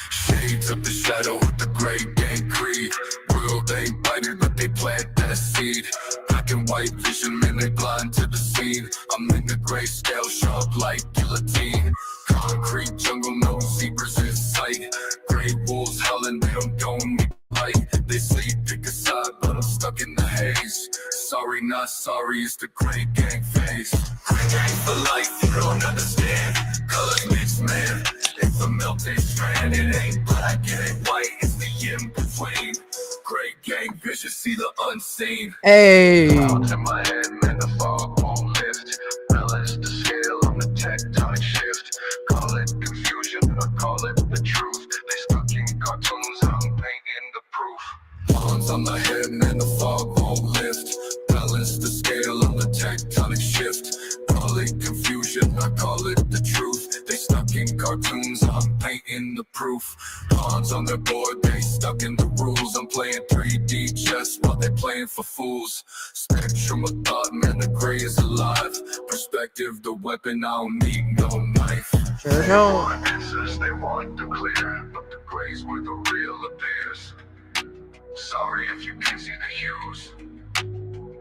Shades of the shadow of the great gang creed. World ain't biting, but they plant that seed. Black and white vision, man, they blind to the scene. I'm in the grayscale, sharp like guillotine. Concrete jungle, no zebras in sight. Gray wolves howling, they don't need light. They sleep, pick a side, but I'm stuck in the haze. Sorry, not sorry, it's the great gang phase. Great gang for life, you don't understand. Colors mixed, man. It's a melted strand, it ain't black, it ain't white, it's the in between. Great gang vision, see the unseen. Hey. Clouds in my head, man, the fog won't lift. Balance the scale on the tectonic shift. Call it confusion, or call it the truth. They stuck in cartoons, I'm painting the proof. Pawns on my head, man, the fog won't lift. Balance the scale on the tectonic shift. Call it confusion, I call it the truth. They stuck in cartoons, I'm painting the proof. Pawns on their board, they stuck in the rules. I'm playing 3D chess while they playing for fools. Spectrum of thought, man, the gray is alive. Perspective, the weapon, I don't need no knife. Sure don't. Answers they want to clear, but the grays where the real appears. Sorry if you can see the hues.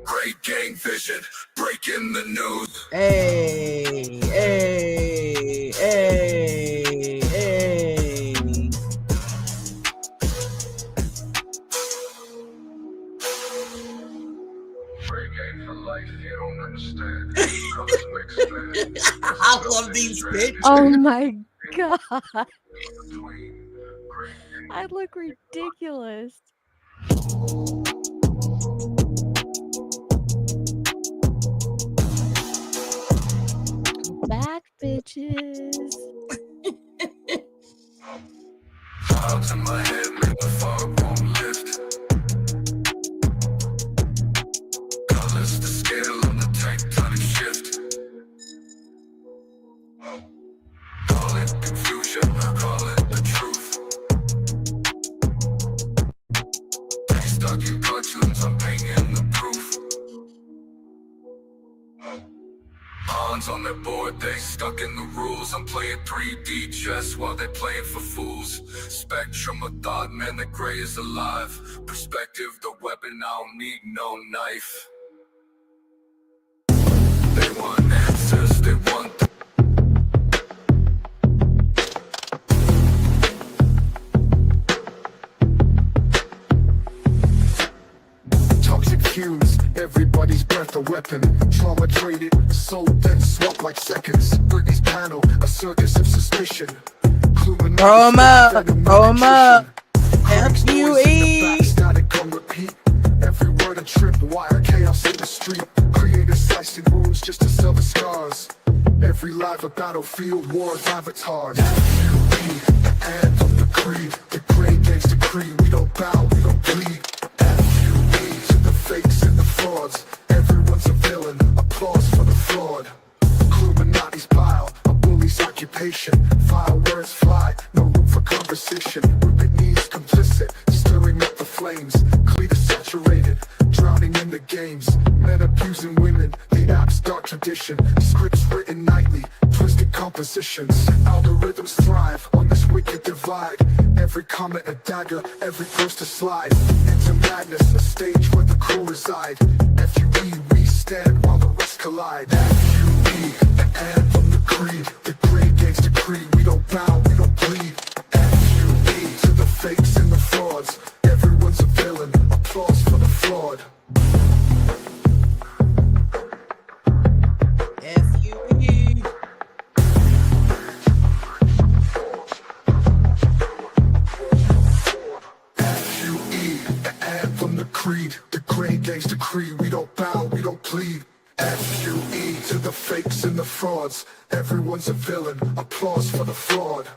Great gang vision, breaking the news. Hey, hey, hey, hey. Great gang for life, you don't understand. Colors mixed, man. I love these bitches. Oh my god. I look ridiculous. Back, bitches. Clouds in my head, man, the fog won't lift. Colors the scale on the tectonic shift. Call it confusion, call it the truth. They stuck in cartoons, I'm painting the proof. Pawns on their board, they stuck in the rules. I'm playing 3D chess while they playing for fools. Spectrum of thought, man, the gray is alive. Perspective, the weapon, I don't need no knife. They want answers, they want toxic fumes, everybody's breath a weapon. Trauma traded, sold then swapped like seconds. Britney's panel, a circus of suspicion. Throw 'em up, throw 'em up. FUE. Static on repeat. Every word a trip wire, chaos in the street. Creators slicing wounds just to sell the scars. Every live a battlefield, wars, avatars. FUE, the anthem, the creed. The great gangs decree, we don't bow, we don't bleed. FUE, to the fakes and the frauds. Everyone's a villain, applause for the fraud. Illuminati's bile, a bully's occupation. Vile words fly, no room for conversation. Ripping knees complicit, stirring up the flames. Cleaner saturated, drowning in the games. Men abusing women, the app's dark tradition. Scripts written nightly, twisted compositions. Algorithms thrive on this wicked divide. Every comment a dagger, every post a slide. Into madness, a stage where the crew reside. FUE, we stand while the rest collide. FUE, the anthem, the creed. The great gangs decree, we don't bow, we don't bleed. FUE, to the fakes and the frauds. Everyone's a villain, applause for the fraud. FUE. FUE, the anthem, the creed. The great gangs decree, we don't bow, we don't plead. FUE, to the fakes and the frauds. Everyone's a villain, applause for the fraud.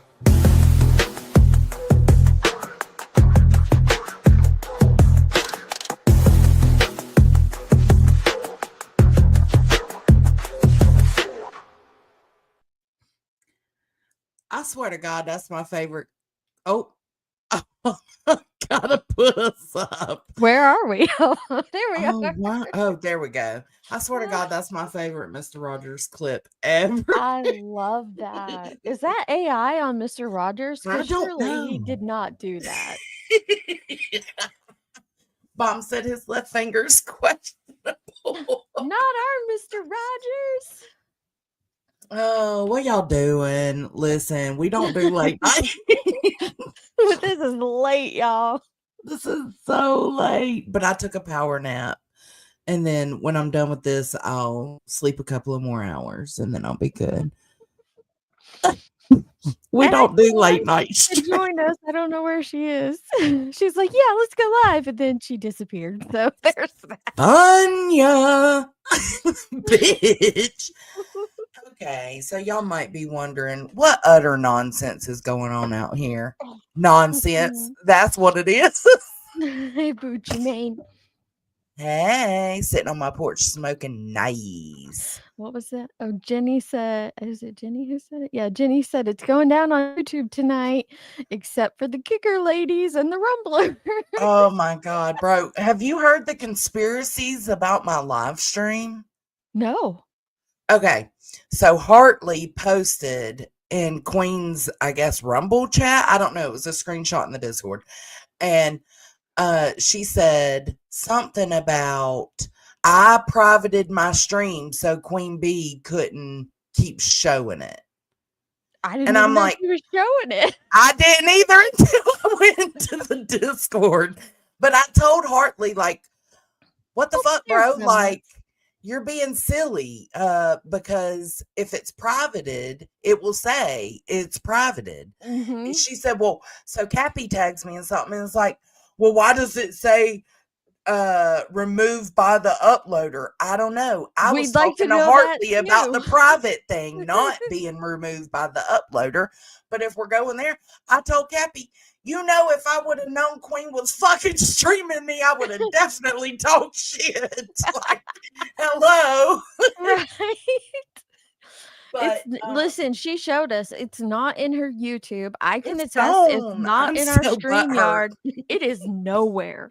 I swear to God, that's my favorite. Oh, gotta put us up. Where are we? Oh, there we Oh, are. wow. Oh, there we go. I swear to God, that's my favorite Mr. Rogers clip ever. I love that. Is that AI on Mr. Rogers? I Because don't surely he know. did not do that. Mom said his left finger's questionable. Not our Mr. Rogers. Oh, what y'all doing? Listen, we don't do late night. This is late, y'all. This is so late. But I took a power nap. And then when I'm done with this, I'll sleep a couple of more hours and then I'll be good. We And don't I do can't late wait night to streams. join us. I don't know where she is. She's like, yeah, let's go live. And then she disappeared. So there's that. Anya, bitch. Okay, so y'all might be wondering what utter nonsense is going on out here. Nonsense. That's what it is. Hey, Boochie Mane. Hey, sitting on my porch smoking nice. What was that? Oh, Jenny said, is it Jenny who said it? Yeah, Jenny said it's going down on YouTube tonight, except for the kicker ladies and the rumbler. Oh my God, bro. Have you heard the conspiracies about my live stream? No. Okay, so Hartley posted in Queen's, I guess, Rumble chat. I don't know. It was a screenshot in the Discord. And she said something about I privated my stream so Queen Bee couldn't keep showing it. I didn't And even I'm know like, she was showing it. I didn't either until I went to the Discord. But I told Hartley, like, what the fuck, bro? Like, you're being silly. Because if it's privated, it will say it's privated. Mm-hmm. And she said, well, so Cappy tags me in something and it's like, well, why does it say removed by the uploader? I don't know. I was We'd like to talking to know Hartley that about the too. private thing not being removed by the uploader. But if we're going there, I told Cappy, you know, if I would have known Queen was fucking streaming me, I would have definitely talked shit. Like, hello. Right. But Listen, she showed us it's not in her YouTube. I can it's attest it's gone. not I'm in our so butthurt. StreamYard. It is nowhere.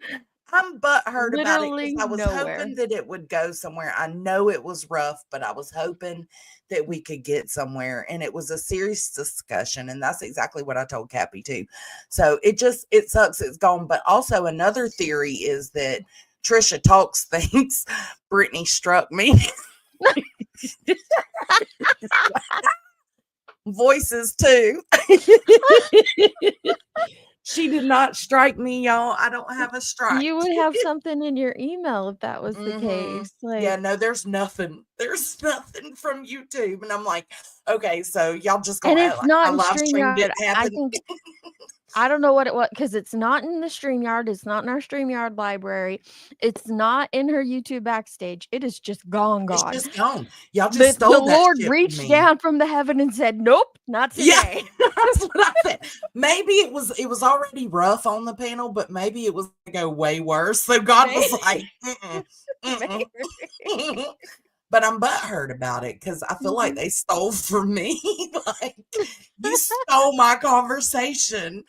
I'm butthurt about it Literally because I was nowhere. hoping that it would go somewhere. I know it was rough, but I was hoping that we could get somewhere. And it was a serious discussion. And that's exactly what I told Cappy too. So it sucks it's gone. But also another theory is that Trisha Talks thinks Brittany struck me. Voices too. She did not strike me, y'all. I don't have a strike. You would have something in your email if that was the case. Like, yeah, no, there's nothing. There's nothing from YouTube. And I'm like, okay, so y'all just gonna and act it's like not my in live stream StreamYard. didn't I happen. think I don't know what it was because it's not in the StreamYard. It's not in our StreamYard library. It's not in her YouTube backstage. It is just gone. It's just gone. Y'all just The stole that Lord shit reached from me. down from the heaven and said, "Nope, not today." Yeah, that's what I said. Maybe it was already rough on the panel, but maybe it was gonna go way worse. So God was like, But I'm butthurt about it because I feel like they stole from me. Like, you stole my conversation.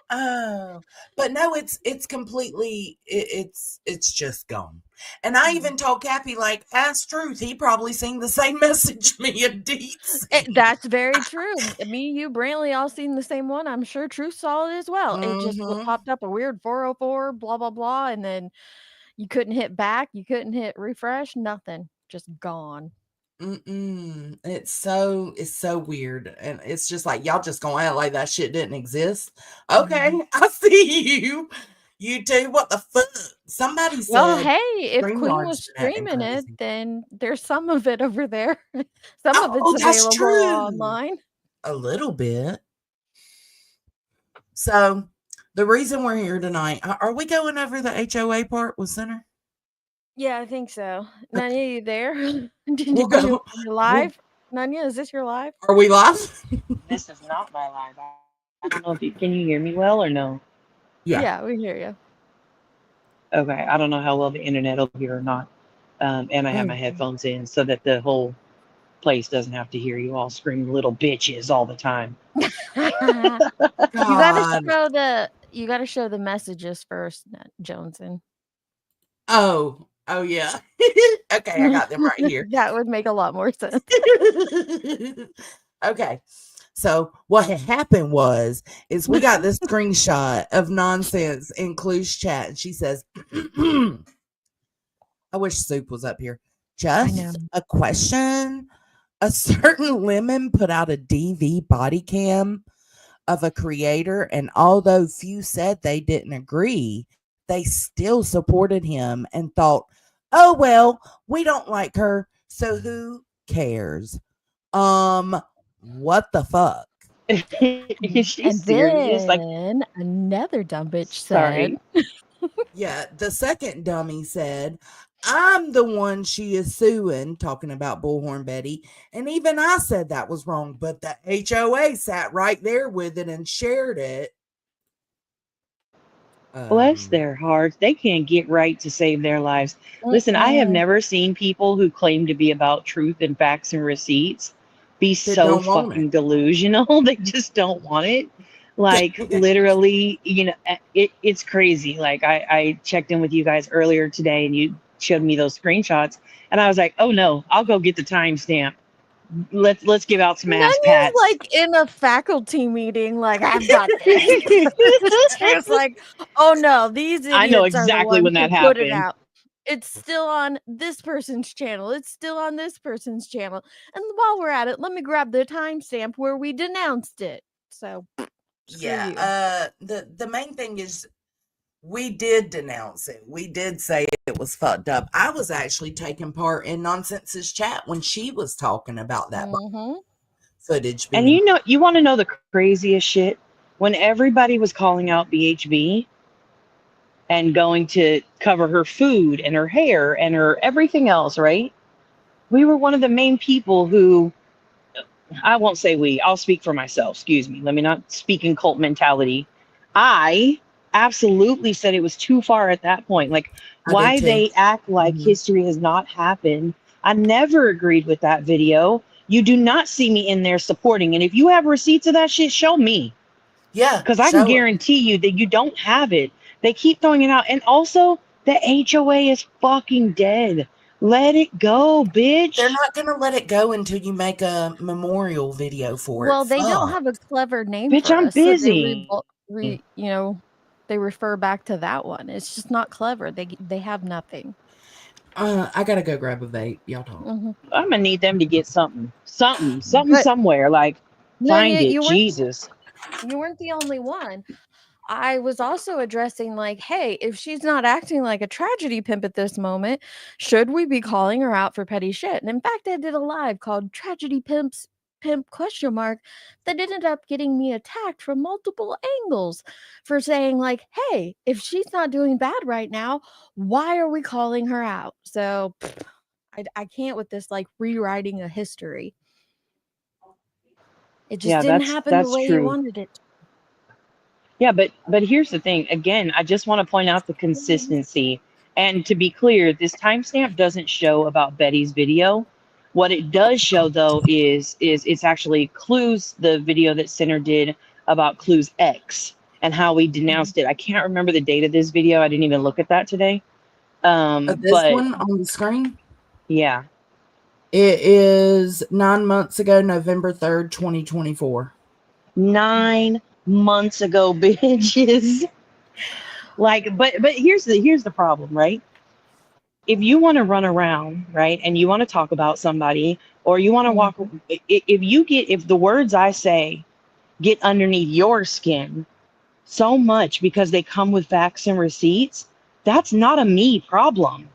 Oh, but no, it's completely, it's just gone. And I even told Cappy, like, ask Truth. He probably seen the same message me and Dee. That's very true. Me, you, Brantley all seen the same one. I'm sure Truth saw it as well. It just popped up a weird 404, blah, blah, blah. And then you couldn't hit back. You couldn't hit refresh. Nothing. Just gone. It's so weird. And it's just like, y'all just gonna act like that shit didn't exist. Okay, I see you. You too. What the fuck? Somebody said, Well, hey, if Queen StreamYard's was been acting streaming it, crazy. then there's some of it over there. Some of Oh, it's that's available true. online. A little bit. So the reason we're here tonight, are we going over the HOA part with Center? Yeah, I think so. Nanya, you there? We'll go. You're live? Nanya, is this your live? Are we live? This is not my live. I don't know if you can you hear me well or no? Yeah, we hear you. Okay, I don't know how well the internet over here or not. And I have my headphones in so that the whole place doesn't have to hear you all scream little bitches all the time. You gotta throw You got to show the messages first, Joneson. Oh yeah. Okay, I got them right here. That would make a lot more sense. Okay. So what had happened is we got this screenshot of nonsense in Clue's chat, and she says, I wish Soup was up here. Just a question. A certain lemon put out a DV body cam of a creator, and although few said they didn't agree, they still supported him and thought, oh well, we don't like her, so who cares? What the fuck? Is she And serious? Like, then another dumb bitch sorry. said, Yeah, the second dummy said, I'm the one she is suing, talking about Bullhorn Betty. And even I said that was wrong, but the HOA sat right there with it and shared it. Bless their hearts. They can't get right to save their lives. Listen, I have never seen people who claim to be about truth and facts and receipts be so fucking delusional. They just don't want it. Like, literally, you know, it's crazy. Like, I checked in with you guys earlier today and you showed me those screenshots, and I was like, oh no, I'll go get the timestamp. Let's give out some ass pats. Like in a faculty meeting, like, I've got this. It's like, oh no, these idiots I know are exactly the when ones that who put it happened. out. It's still on this person's channel. It's still on this person's channel. And while we're at it, let me grab the timestamp where we denounced it. So yeah, the main thing is we did denounce it. We did say it was fucked up. I was actually taking part in Nonsense's chat when she was talking about that footage. And you know, you want to know the craziest shit? When everybody was calling out BHB and going to cover her food and her hair and her everything else, right? We were one of the main people who, I won't say we, I'll speak for myself. Excuse me. Let me not speak in cult mentality. I absolutely said it was too far at that point. Like, why they act like history has not happened. I never agreed with that video. You do not see me in there supporting. And if you have receipts of that shit, show me. Yeah. Because I can guarantee you that you don't have it. They keep throwing it out. And also, the HOA is fucking dead. Let it go, bitch. They're not going to let it go until you make a memorial video for it. Well, they don't have a clever name bitch, for I'm us, busy. So you know, they refer back to that one. It's just not clever. They have nothing. I gotta go grab a vape. Y'all talk. I'm gonna need them to get something somewhere. Like, find it. Jesus. You weren't the only one. I was also addressing, like, hey, if she's not acting like a tragedy pimp at this moment, should we be calling her out for petty shit? And in fact, I did a live called Tragedy Pimp ? That ended up getting me attacked from multiple angles for saying, like, hey, if she's not doing bad right now, why are we calling her out? So I can't with this, like, rewriting a history. It just didn't happen the way you wanted it. Yeah, but here's the thing. Again, I just want to point out the consistency. And to be clear, this timestamp doesn't show about Betty's video. What it does show, though, is it's actually Clue's, the video that Center did about Clue's ex and how we denounced it. I can't remember the date of this video. I didn't even look at that today. This one on the screen? Yeah. It is 9 months ago, November 3rd, 2024. 9 months ago, bitches. Like, but here's the problem, right? If you want to run around, right, and you want to talk about somebody, or you want to walk, if the words I say get underneath your skin so much because they come with facts and receipts, that's not a me problem.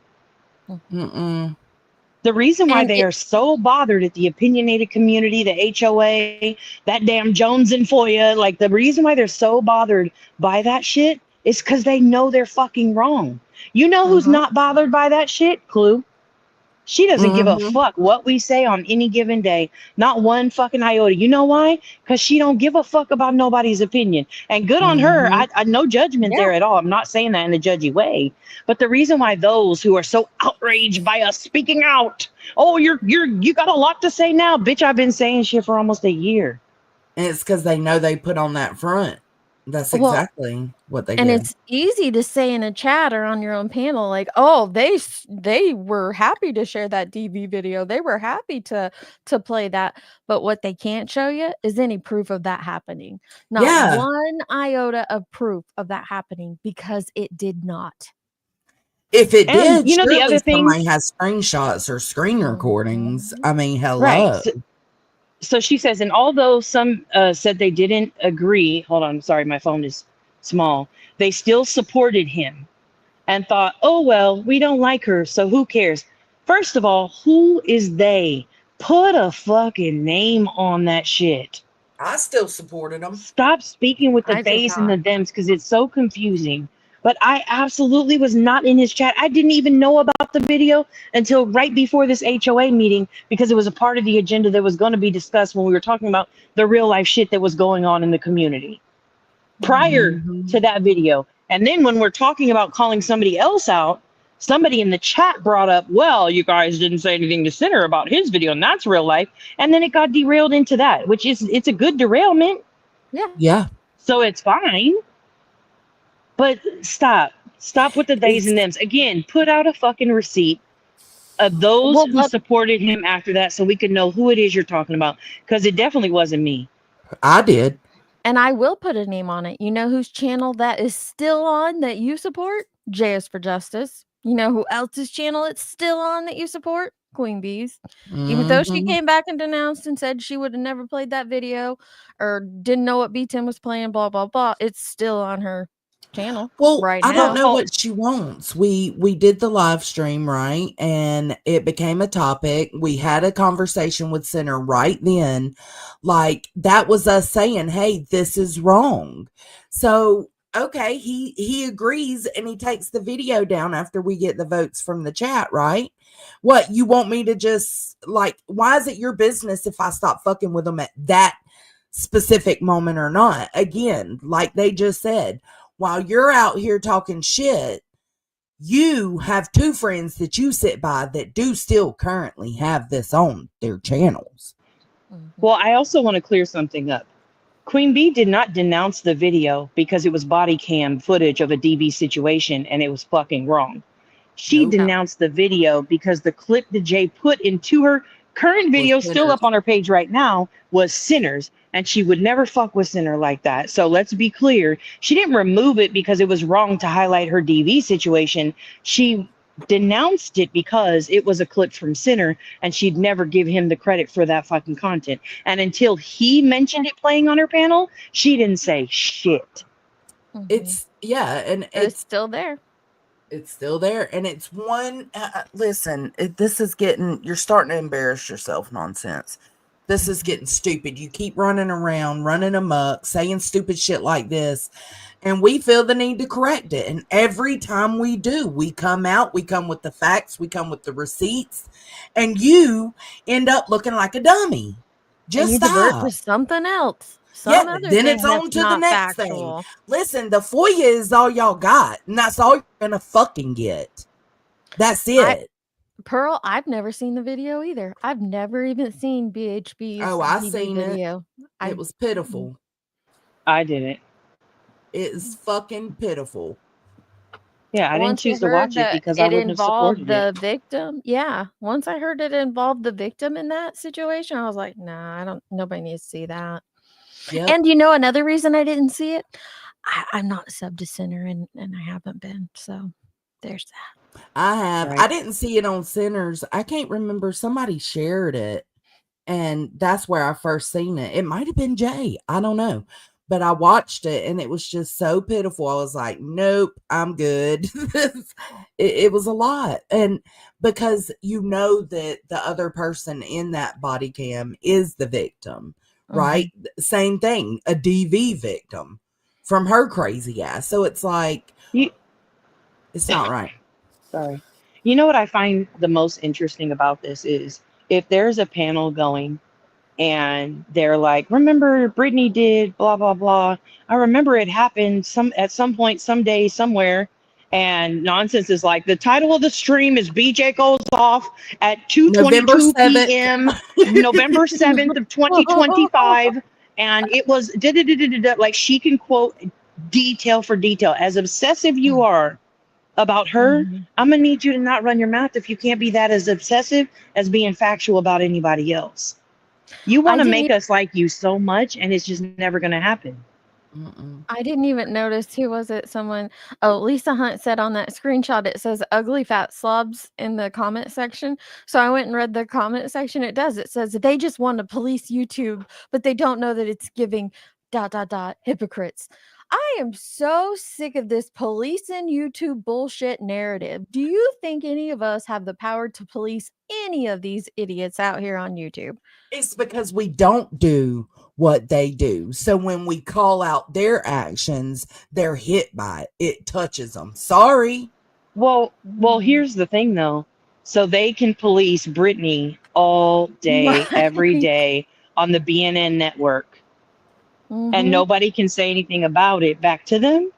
The reason why they are so bothered at the opinionated community, the HOA, that damn Jonesing for you, like, the reason why they're so bothered by that shit is because they know they're fucking wrong. You know who's not bothered by that shit? Clue. She doesn't give a fuck what we say on any given day. Not one fucking iota. You know why? Because she don't give a fuck about nobody's opinion. And good on her. I no judgment there at all. I'm not saying that in a judgy way. But the reason why those who are so outraged by us speaking out, oh, you got a lot to say now. Bitch, I've been saying shit for almost a year. And it's because they know they put on that front. That's Well, exactly what they and did. it's easy to say in a chat or on your own panel, like, "Oh, they were happy to share that DV video. They were happy to play that." But what they can't show you is any proof of that happening. Not Yeah. one iota of proof of that happening because it did not. If it And did, you know the surely other thing, somebody has screenshots or screen recordings. Mhm. I mean, right? hello. So she says, and although some said they didn't agree, hold on, sorry, my phone is small. They still supported him and thought, oh well, we don't like her, so who cares? First of all, who is they? Put a fucking name on that shit. I still supported them. Stop speaking with the I did theys and the not. thems because it's so confusing. But I absolutely was not in his chat. I didn't even know about the video until right before this HOA meeting because it was a part of the agenda that was going to be discussed when we were talking about the real life shit that was going on in the community prior to Mhm. that video. And then when we're talking about calling somebody else out, somebody in the chat brought up, well, you guys didn't say anything to Sinner about his video, and that's real life. And then it got derailed into that, which is, it's a good derailment. Yeah. Yeah. So it's fine. But stop with the theys It's, and thems. Again, put out a fucking receipt of those Well, who supported him after that so we can know who it is you're talking about. Because it definitely wasn't me. I did. and I will put a name on it. You know whose channel that is still on that you support? JS for Justice. You know who else's channel it's still on that you support? Queen Bees. Even though she Mhm. came back and denounced and said she would have never played that video or didn't know what B10 was playing, blah, blah, blah, it's still on her channel Well, right I don't now. know what she wants. We did the live stream, right? And it became a topic. We had a conversation with Center right then. Like that was us saying, "Hey, this is wrong." So, okay, he agrees and he takes the video down after we get the votes from the chat, right? What, you want me to just like why is it your business if I stop fucking with them at that specific moment or not? Again, like they just said, while you're out here talking shit, you have two friends that you sit by that do still currently have this on their channels. Well, I also want to clear something up. Queen Bee did not denounce the video because it was body cam footage of a DV situation and it was fucking wrong. She Nope. denounced the video because the clip that Jay put into her current video, still up on her page right now, was Sinners, and she would never fuck with Sinner like that. So let's be clear. She didn't remove it because it was wrong to highlight her DV situation. She denounced it because it was a clip from Sinner, and she'd never give him the credit for that fucking content. And until he mentioned it playing on her panel, she didn't say shit. It's and it's still there. It's still there, and it's one. Listen, this is getting. You're starting to embarrass yourself. Nonsense. This is getting stupid. You keep running around, running amok, saying stupid shit like this, and we feel the need to correct it. And every time we do, we come out, we come with the facts, we come with the receipts, and you end up looking like a dummy. Just and you divert to something else. Some other then thing it's on that's to the not next factual. thing. Listen, the FOIA is all y'all got, and that's all you're gonna fucking get. That's it. Pearl, I've never seen the video either. I've never even seen BHB's I DV seen video. It was pitiful. I didn't. It is fucking pitiful. Yeah, I didn't choose to watch it because I wouldn't have supported the it. victim. Yeah. Once I heard it involved the victim in that situation, I was like, nah, nobody needs to see that. Yep. And you know, another reason I didn't see it, I'm not sub to Sinner and I haven't been. So there's that. I have. Right. I didn't see it on Sinners. I can't remember. Somebody shared it, and that's where I first seen it. It might have been Jay. I don't know. But I watched it and it was just so pitiful. I was like, nope, I'm good. it was a lot. And because you know that the other person in that body cam is the victim, right? Same thing, a DV victim from her crazy ass. So it's like, it's not right. Sorry. You know what I find the most interesting about this is if there's a panel going and they're like, remember Brittany did blah, blah, blah. I remember it happened at some point, someday, somewhere. And Nonsense is like, the title of the stream is BJ Goes Off at 2:22 p.m. November 7th of 2025. And it was like she can quote detail for detail. As obsessive you are about her, I'm gonna need you to not run your mouth if you can't be that as obsessive as being factual about anybody else. You want to make us like you so much, and it's just never gonna happen. I didn't even notice. Who was it? Someone. Oh, Lisa Hunt said on that screenshot, it says ugly fat slobs in the comment section. So I went and read the comment section. It does. It says they just want to police YouTube, but they don't know that it's giving ... hypocrites. I am so sick of this policing YouTube bullshit narrative. Do you think any of us have the power to police any of these idiots out here on YouTube? It's because we don't do what they do. So when we call out their actions, they're hit by it. It touches them. Sorry. Well, here's the thing though. So they can police Britney all day, every day on the BNN network. And nobody can say anything about it back to them.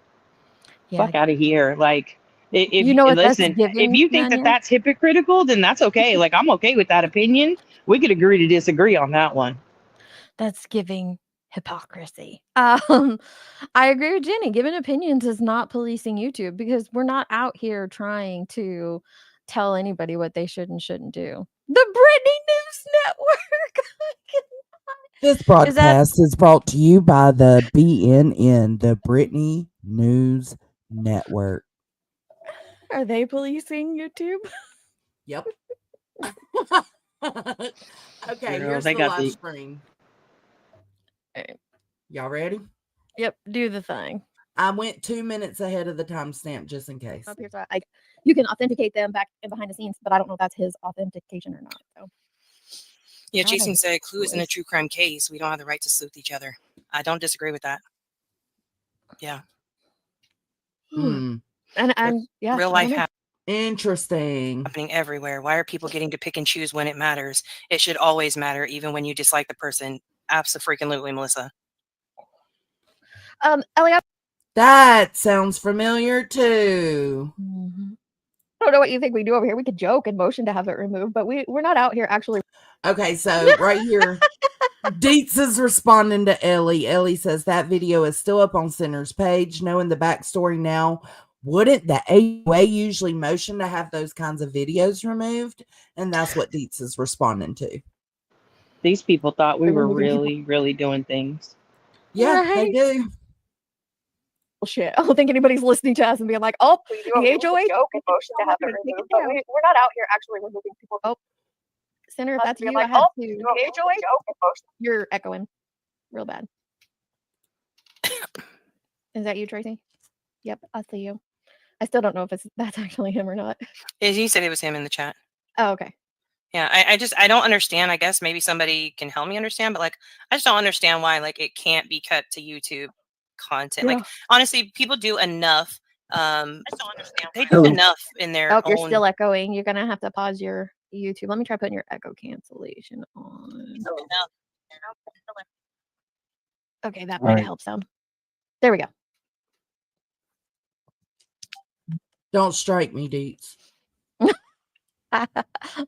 Yeah. Fuck out of here. Like, if you know what, listen, if you think that that's hypocritical, then that's okay. Like, I'm okay with that opinion. We could agree to disagree on that one. That's giving hypocrisy. I agree with Jenny. Giving opinions is not policing YouTube, because we're not out here trying to tell anybody what they should and shouldn't do. The Britney News Network. This broadcast is brought to you by the BNN, the Britney News Network. Are they policing YouTube? Yep. Okay, here's the live screen. Y'all ready? Yep, do the thing. I went 2 minutes ahead of the timestamp just in case. Up here's you can authenticate them back and behind the scenes, but I don't know if that's his authentication or not. So. Yeah, Jason said Clue is in a true crime case. We don't have the right to sleuth each other. I don't disagree with that. Yeah. And yeah, real life happening everywhere. Why are people getting to pick and choose when it matters? It should always matter, even when you dislike the person. Absolutely, Melissa. Elliot. That sounds familiar too. I don't know what you think we do over here. We could joke and motion to have it removed, but we're not out here actually. Okay, so right here, Dietz is responding to Ellie. Ellie says that video is still up on Center's page. Knowing the backstory now, wouldn't the AUA usually motion to have those kinds of videos removed? And that's what Dietz is responding to. These people thought we were really, really doing things. Yeah, they do. Shit. I don't think anybody's listening to us and being like, oh, the HOA joke and motion to have it removed, but we're not out here actually removing people. Oh, Center, if that's you, like, I have to. The HOA joke and motion. You're echoing real bad. Is that you, Tracy? Yep, I see you. I still don't know if that's actually him or not. He said it was him in the chat. Oh, okay. Yeah, I don't understand. I guess maybe somebody can help me understand, but like, I just don't understand why like it can't be cut to YouTube content. Like, honestly, people do enough. I just don't understand. They do enough in their own. You're still echoing. You're gonna have to pause your YouTube. Let me try putting your echo cancellation on. Okay, that might help some. There we go. Don't strike me, Dietz.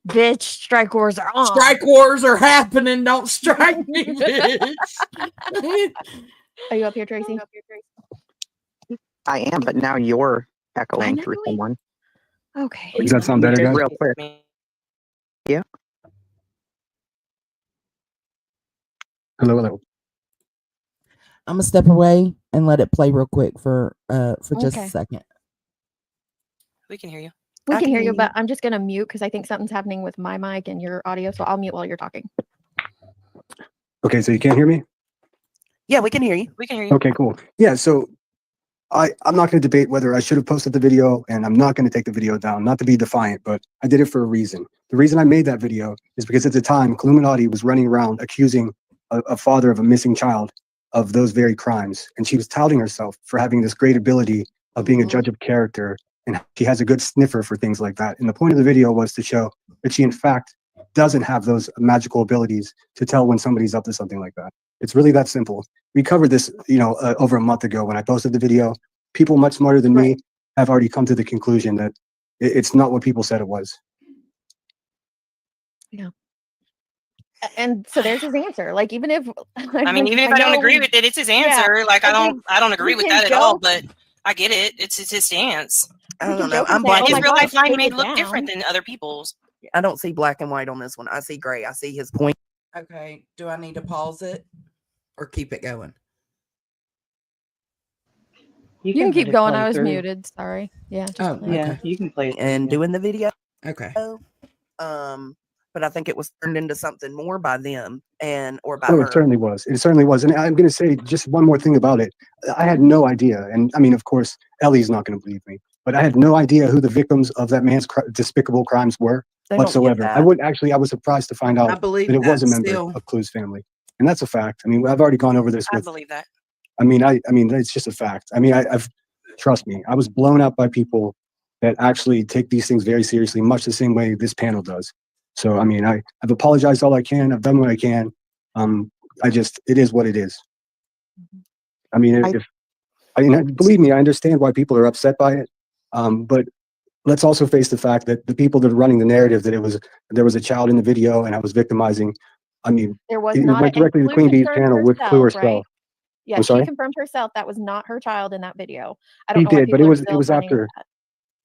Bitch, strike wars are on. Strike wars are happening. Don't strike me, bitch. Are you up here, Tracy? I am, but now you're echoing through someone. Okay. Does that sound better, guys? Real quick. Yeah. Hello. I'm gonna step away and let it play real quick for just a second. We can hear you. We can hear you, but I'm just gonna mute because I think something's happening with my mic and your audio, so I'll mute while you're talking. Okay, so you can't hear me? Yeah, we can hear you. We can hear you. Okay, cool. Yeah, so I'm not going to debate whether I should have posted the video, and I'm not going to take the video down, not to be defiant, but I did it for a reason. The reason I made that video is because at the time, Illuminati was running around accusing a father of a missing child of those very crimes, and she was touting herself for having this great ability of being a judge of character, and she has a good sniffer for things like that. And the point of the video was to show that she, in fact, doesn't have those magical abilities to tell when somebody's up to something like that. It's really that simple. We covered this, over a month ago when I posted the video. People much smarter than me have already come to the conclusion that it's not what people said it was. Yeah. And so there's his answer. Like, even if I mean, even if I don't agree with it, it's his answer. Like, I don't agree with that at all, but I get it. It's his stance. I don't know. joke and I'm say, black "Oh His my and real life gosh, life take may it look down." different than other people's. I don't see black and white on this one. I see gray. I see his point. Okay. Do I need to pause it or keep it going? You can keep let it going. play I was through. muted. Sorry. Yeah. Just Oh, play. Yeah, okay. you can play it. And yeah. doing the video. Okay. But I think it was turned into something more by them or by Oh, her. it certainly was. It certainly was. And I'm going to say just one more thing about it. I had no idea. And I mean, of course, Ellie's not going to believe me, but I had no idea who the victims of that man's despicable crimes were They don't get whatsoever. that. I was surprised to find out I believe that it was a that member still. of Clue's family. And that's a fact. I mean, I've already gone over this I with, believe that. I mean, it's just a fact. I mean, trust me, I was blown up by people that actually take these things very seriously, much the same way this panel does. So, I mean, I've apologized all I can. I've done what I can. It is what it is. I mean, believe me, I understand why people are upset by it. But let's also face the fact that the people that are running the narrative that there was a child in the video and I was victimizing. I mean, There was it not. went directly to Clue Queen Bee's confirmed channel with Clue herself, herself. right? Yeah, I'm she sorry? confirmed herself that was not her child in that video. I don't He know why did, but people it are was still running with after.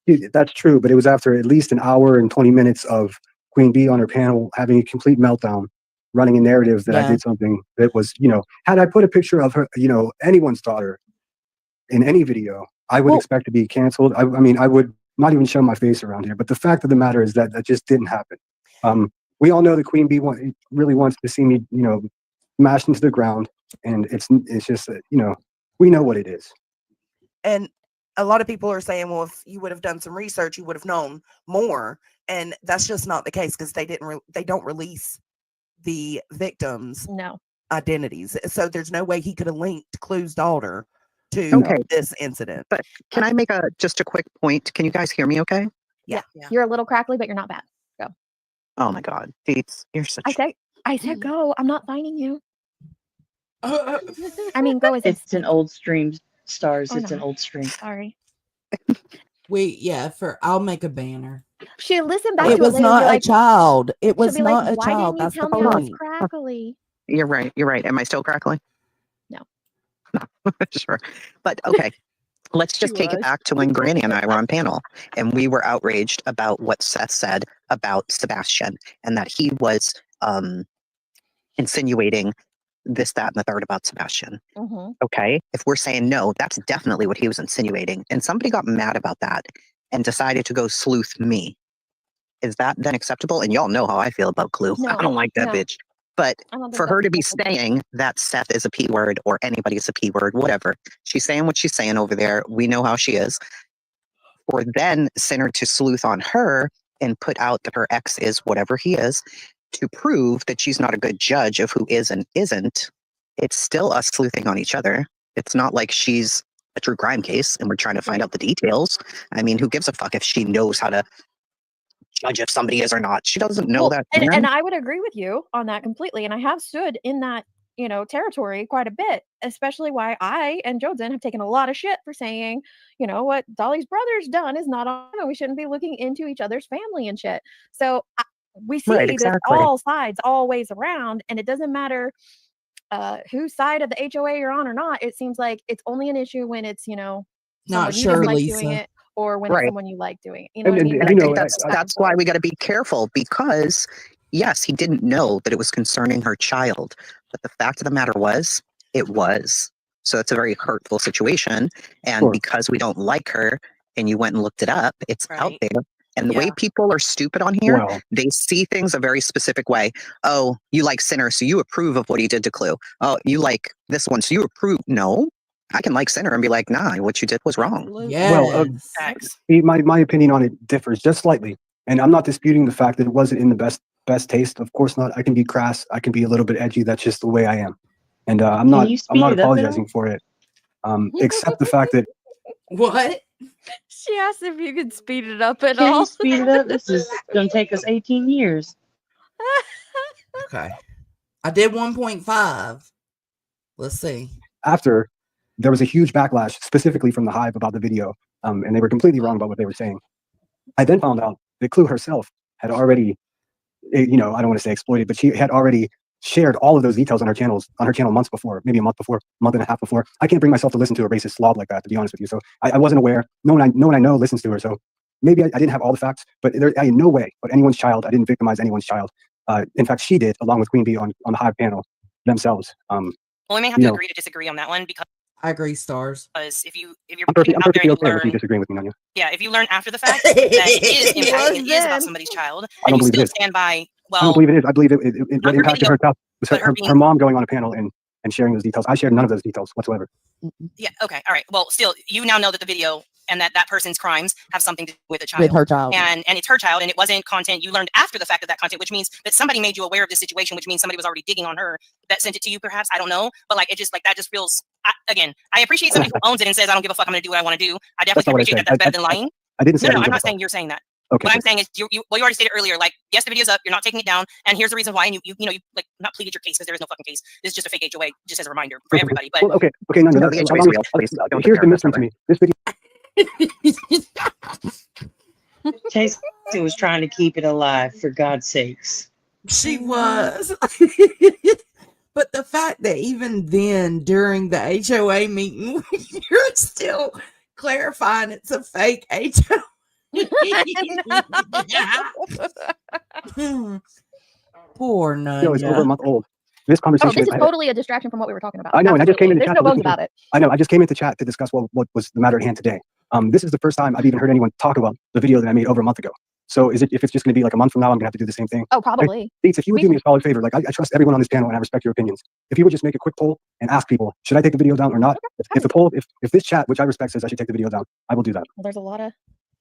that. That's true, but it was after at least an hour and 20 minutes of Queen Bee on her panel having a complete meltdown, running a narrative that I Yeah. did something that was, had I put a picture of her, anyone's daughter in any video, I would expect to be canceled. I mean, I would not even show my face around here. But the fact of the matter is that just didn't happen. We all know that Queen Bee really wants to see me, mashed into the ground, and it's just, we know what it is. And a lot of people are saying, well, if you would have done some research, you would have known more. And that's just not the case because they don't release the victims' identities. So there's no way he could have linked Clue's daughter to this incident. But can I make just a quick point? Can you guys hear me okay? Yeah. You're a little crackly, but you're not bad. Go. Oh my God. You're such... I said go. I'm not finding you. I mean, go as It's an old stream, Stars. Oh, It's no. an old stream. Sorry. I'll make a banner. She listened back It to was it later. not Be a like, child. It was she'll be not like, a why child. didn't you That's tell the me I was point. crackly? You're right. You're right. Am I still crackly? No. Sure. But okay. Let's just take it back to when Granny and I were on panel and we were outraged about what Seth said about Sebastian and that he was insinuating this, that, and the third about Sebastian. Mm-hmm. Okay. If we're saying no, that's definitely what he was insinuating. And somebody got mad about that and decided to go sleuth me. Is that then acceptable? And y'all know how I feel about Clue. No, I don't like that bitch. But for her to be saying that Seth is a P word or anybody is a P word, whatever, she's saying what she's saying over there. We know how she is. Or then Sinner to sleuth on her and put out that her ex is whatever he is to prove that she's not a good judge of who is and isn't. It's still us sleuthing on each other. It's not like she's a true crime case and we're trying to find out the details. I mean, who gives a fuck if she knows how to judge if somebody is or not? She doesn't know that. And I would agree with you on that completely. And I have stood in that, territory quite a bit, especially why I and Joden have taken a lot of shit for saying, what Dolly's brother's done is not on, and we shouldn't be looking into each other's family and shit. So we see this all sides, all ways around, and it doesn't matter whose side of the HOA you're on or not. It seems like it's only an issue when it's, Not you sure, dislike Lisa. doing it, or when it's someone you like doing it. You know And- what I mean? and, And I think that's why we got to be careful because, yes, he didn't know that it was concerning her child. But the fact of the matter was, it was. So it's a very hurtful situation. And because we don't like her and you went and looked it up, it's out there. And the way people are stupid on here, they see things a very specific way. Oh, you like Sinner, so you approve of what he did to Clue. Oh, you like this one, so you approve. No, I can like Sinner and be like, nah, what you did was wrong. Well, my opinion on it differs just slightly, and I'm not disputing the fact that it wasn't in the best taste. Of course not. I can be crass. I can be a little bit edgy. That's just the way I am, and I'm not apologizing for it. Except the fact that what she asked if you could speed it up at Can all. you speed it up? This is gonna take us 18 years. Okay, I did 1.5. Let's see. after there was a huge backlash specifically from the Hive about the video, and they were completely wrong about what they were saying. I then found out that Clue herself had already you know, I don't want to say exploited, but she had already shared all of those details on her channel months before, maybe a month and a half before. I can't bring myself to listen to a racist slob like that, to be honest with you. So I wasn't aware. No one I know listens to her. So maybe I didn't have all the facts, but in no way, but anyone's child. I didn't victimize anyone's child. In fact, she did, along with Queen Bee on the Hive panel themselves. Well, we may have to agree to disagree on that one, because I agree, Stars. if you're I'm perfectly okay with you disagreeing with me, Noone. yeah, if you learn after the fact that it is impacting, it is about somebody's child, and you still stand by. Well, I don't believe it is. I believe it what impacted her child was her mom going on a panel and sharing those details. I shared none of those details whatsoever. Yeah. Okay. All right. Well, still, you now know that the video and that person's crimes have something to do with a child. With her child. And it's her child, and it wasn't content you learned after the fact of that content, which means that somebody made you aware of this situation, which means somebody was already digging on her that sent it to you, perhaps. I don't know. But like, it just, like, that just feels, again, I appreciate somebody who owns it and says, I don't give a fuck, I'm going to do what I want to do. I definitely appreciate that. That's better than lying. I didn't say No, I'm not saying you're saying that. Okay. What I'm saying is, you already stated earlier, like, yes, the video's up, you're not taking it down, and here's the reason why, and you like not pleaded your case, because there is no fucking case. This is just a fake HOA, just as a reminder for everybody. But well, okay, no, the HOA is real. Please, here's the mystery to me. This video. Tasty was trying to keep it alive, for God's sakes. She was. But the fact that even then, during the HOA meeting, you're still clarifying it's a fake HOA. Poor None. It's over a month old. This conversation. This is totally a distraction from what we were talking about. I know, and I just came into There's chat. no bones about it. I know. I just came into chat to discuss what was the matter at hand today. This is the first time I've even heard anyone talk about the video that I made over a month ago. So if it's just going to be like a month from now, I'm going to have to do the same thing. Oh, probably. Beats, if you would do me a solid favor, like I trust everyone on this panel and I respect your opinions. If you would just make a quick poll and ask people, should I take the video down or not? If the poll, if this chat, which I respect, says I should take the video down, I will do that. Well, there's a lot of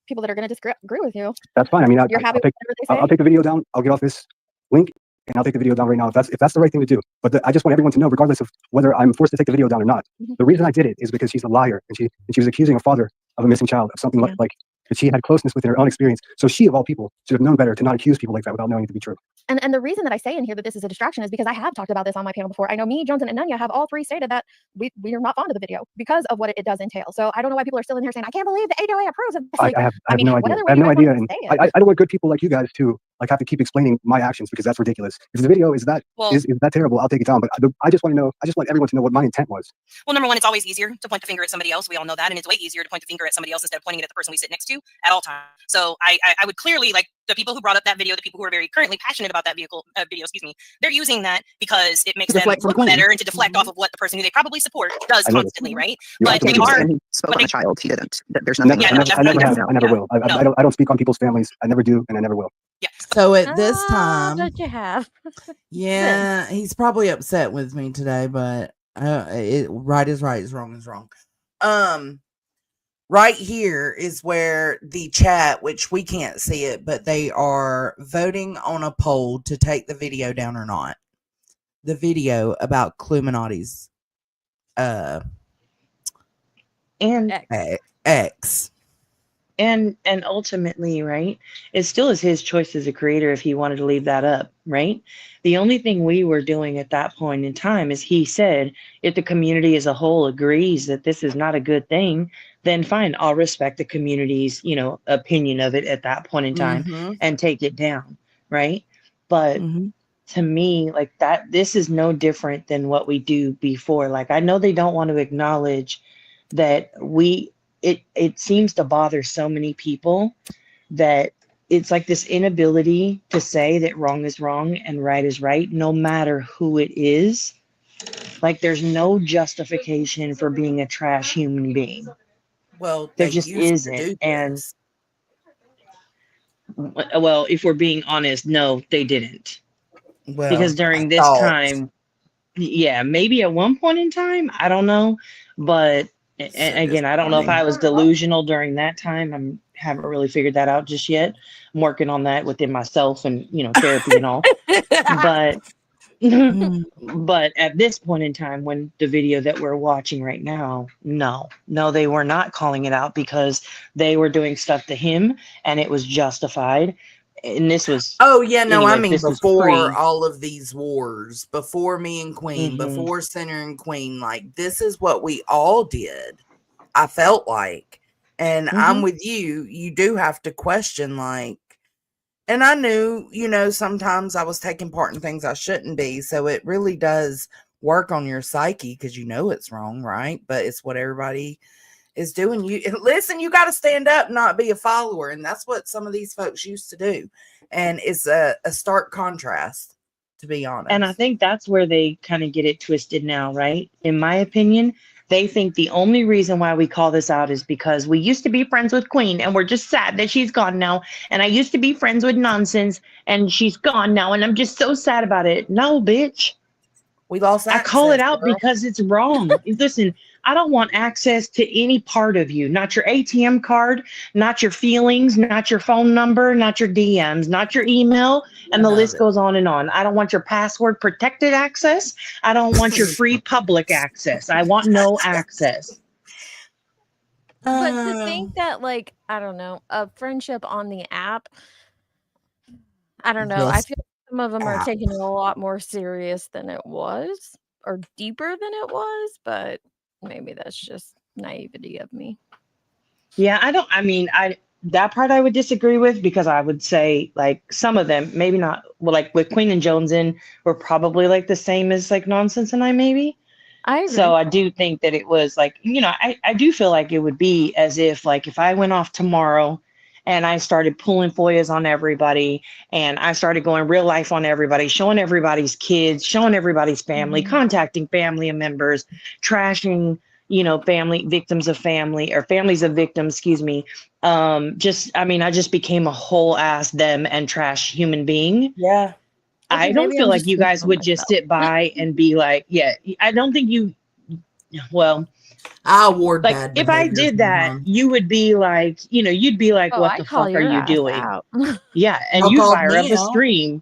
people that are going to disagree with you. That's fine. I mean, You're happy with whatever they say? I'll take the video down. I'll get off this link and I'll take the video down right now if that's the right thing to do. But I just want everyone to know, regardless of whether I'm forced to take the video down or not, the reason I did it is because she's a liar and she was accusing a father of a missing child of something like that she had closeness with in her own experience. So she, of all people, should have known better to not accuse people like that without knowing it to be true. And the reason that I say in here that this is a distraction is because I have talked about this on my panel before. I know me, Jones, and Nanya have all three stated that we are not fond of the video because of what it does entail. So I don't know why people are still in here saying, I can't believe the HOA approves of this. I have no idea. I have no idea. And I don't want good people like you guys to like have to keep explaining my actions because that's ridiculous. If the video is that terrible, I'll take it down. But I just want to know. I just want everyone to know what my intent was. Well, number one, it's always easier to point the finger at somebody else. We all know that, and it's way easier to point the finger at somebody else instead of pointing it at the person we sit next to at all times. So I would clearly, like, the people who brought up that video, the people who are very currently passionate about that video, they're using that because it makes them look better and to deflect off of what the person who they probably support does constantly, right? But they are. Spoke on a child. He didn't. There's nothing. I never have. I never will. I don't speak on people's families. I never do, and I never will. Yeah. So at this time, that you have. Yeah, he's probably upset with me today, but right is right, is wrong is wrong. Right here is where the chat, which we can't see it, but they are voting on a poll to take the video down or not. The video about Cluminati's and X. And ultimately, right, it still is his choice as a creator if he wanted to leave that up, right? The only thing we were doing at that point in time is he said, if the community as a whole agrees that this is not a good thing, then fine, I'll respect the community's, opinion of it at that point in time and take it down, right? But to me, like that, this is no different than what we do before. Like, I know they don't want to acknowledge that it seems to bother so many people that it's like this inability to say that wrong is wrong and right is right, no matter who it is. Like, there's no justification for being a trash human being. Well, there just isn't. And well, if we're being honest, no, they didn't. Well, because during this time, yeah, maybe at one point in time, I don't know, but and again, I don't know if I was delusional during that time. Haven't really figured that out just yet. I'm working on that within myself and, therapy and all. But at this point in time, when the video that we're watching right now, no, they were not calling it out because they were doing stuff to him and it was justified. And this was before all of these wars, before me and Queen, before Center and Queen, like, this is what we all did, I felt like. And I'm with you. You do have to question, like, And I knew, sometimes I was taking part in things I shouldn't be. So it really does work on your psyche because it's wrong, right? But it's what everybody is doing. Listen, you got to stand up, not be a follower. And that's what some of these folks used to do. And it's a stark contrast, to be honest. And I think that's where they kind of get it twisted now, right? In my opinion, they think the only reason why we call this out is because we used to be friends with Queen and we're just sad that she's gone now. And I used to be friends with Nonsense and she's gone now. And I'm just so sad about it. No, bitch. We lost access, I call it out girl. because it's wrong. Listen, I don't want access to any part of you, not your ATM card, not your feelings, not your phone number, not your DMs, not your email, and the list goes on and on. I don't want your password protected access. I don't want your free public access. I want no access. But to think that, like, I don't know, a friendship on the app, I don't know. I feel some of them are taking it a lot more serious than it was, or deeper than it was, but maybe that's just naivety of me. Yeah, that part I would disagree with because I would say like some of them, maybe not, well, like with Queen and Jones were probably like the same as like Nonsense and I maybe. I agree. So I do think that it was like, I do feel like it would be as if like if I went off tomorrow and I started pulling FOIAs on everybody and I started going real life on everybody, showing everybody's kids, showing everybody's family, contacting family members, trashing, family victims of family or families of victims, excuse me. I just became a whole ass them and trash human being. Yeah. I don't feel like you guys would just sit by and be like, yeah, I don't think I award like bad if I did that, you would be like, you'd be like, what the fuck are you doing? Yeah. And you fire up a stream.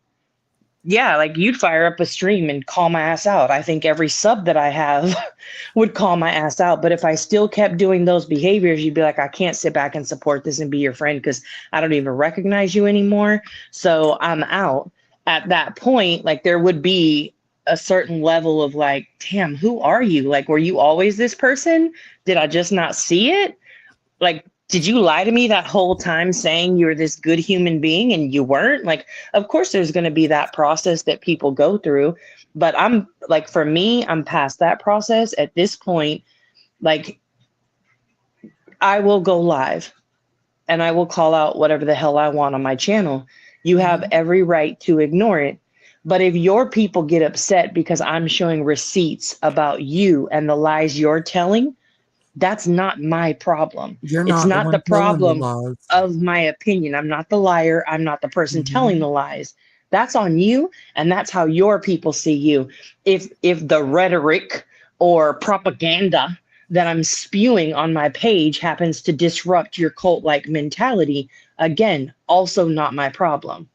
Yeah. Like you'd fire up a stream and call my ass out. I think every sub that I have would call my ass out. But if I still kept doing those behaviors, you'd be like, I can't sit back and support this and be your friend because I don't even recognize you anymore. So I'm out. At that point, like there would be a certain level of like, damn, who are you? Like, were you always this person? Did I just not see it? Like, did you lie to me that whole time saying you're this good human being and you weren't? Like, of course there's going to be that process that people go through, but I'm like, for me, I'm past that process at this point. Like, I will go live and I will call out whatever the hell I want on my channel. You have every right to ignore it. But if your people get upset because I'm showing receipts about you and the lies you're telling, that's not my problem. It's not the problem of my opinion. I'm not the liar. I'm not the person telling the lies. That's on you. And that's how your people see you. If the rhetoric or propaganda that I'm spewing on my page happens to disrupt your cult-like mentality, again, also not my problem.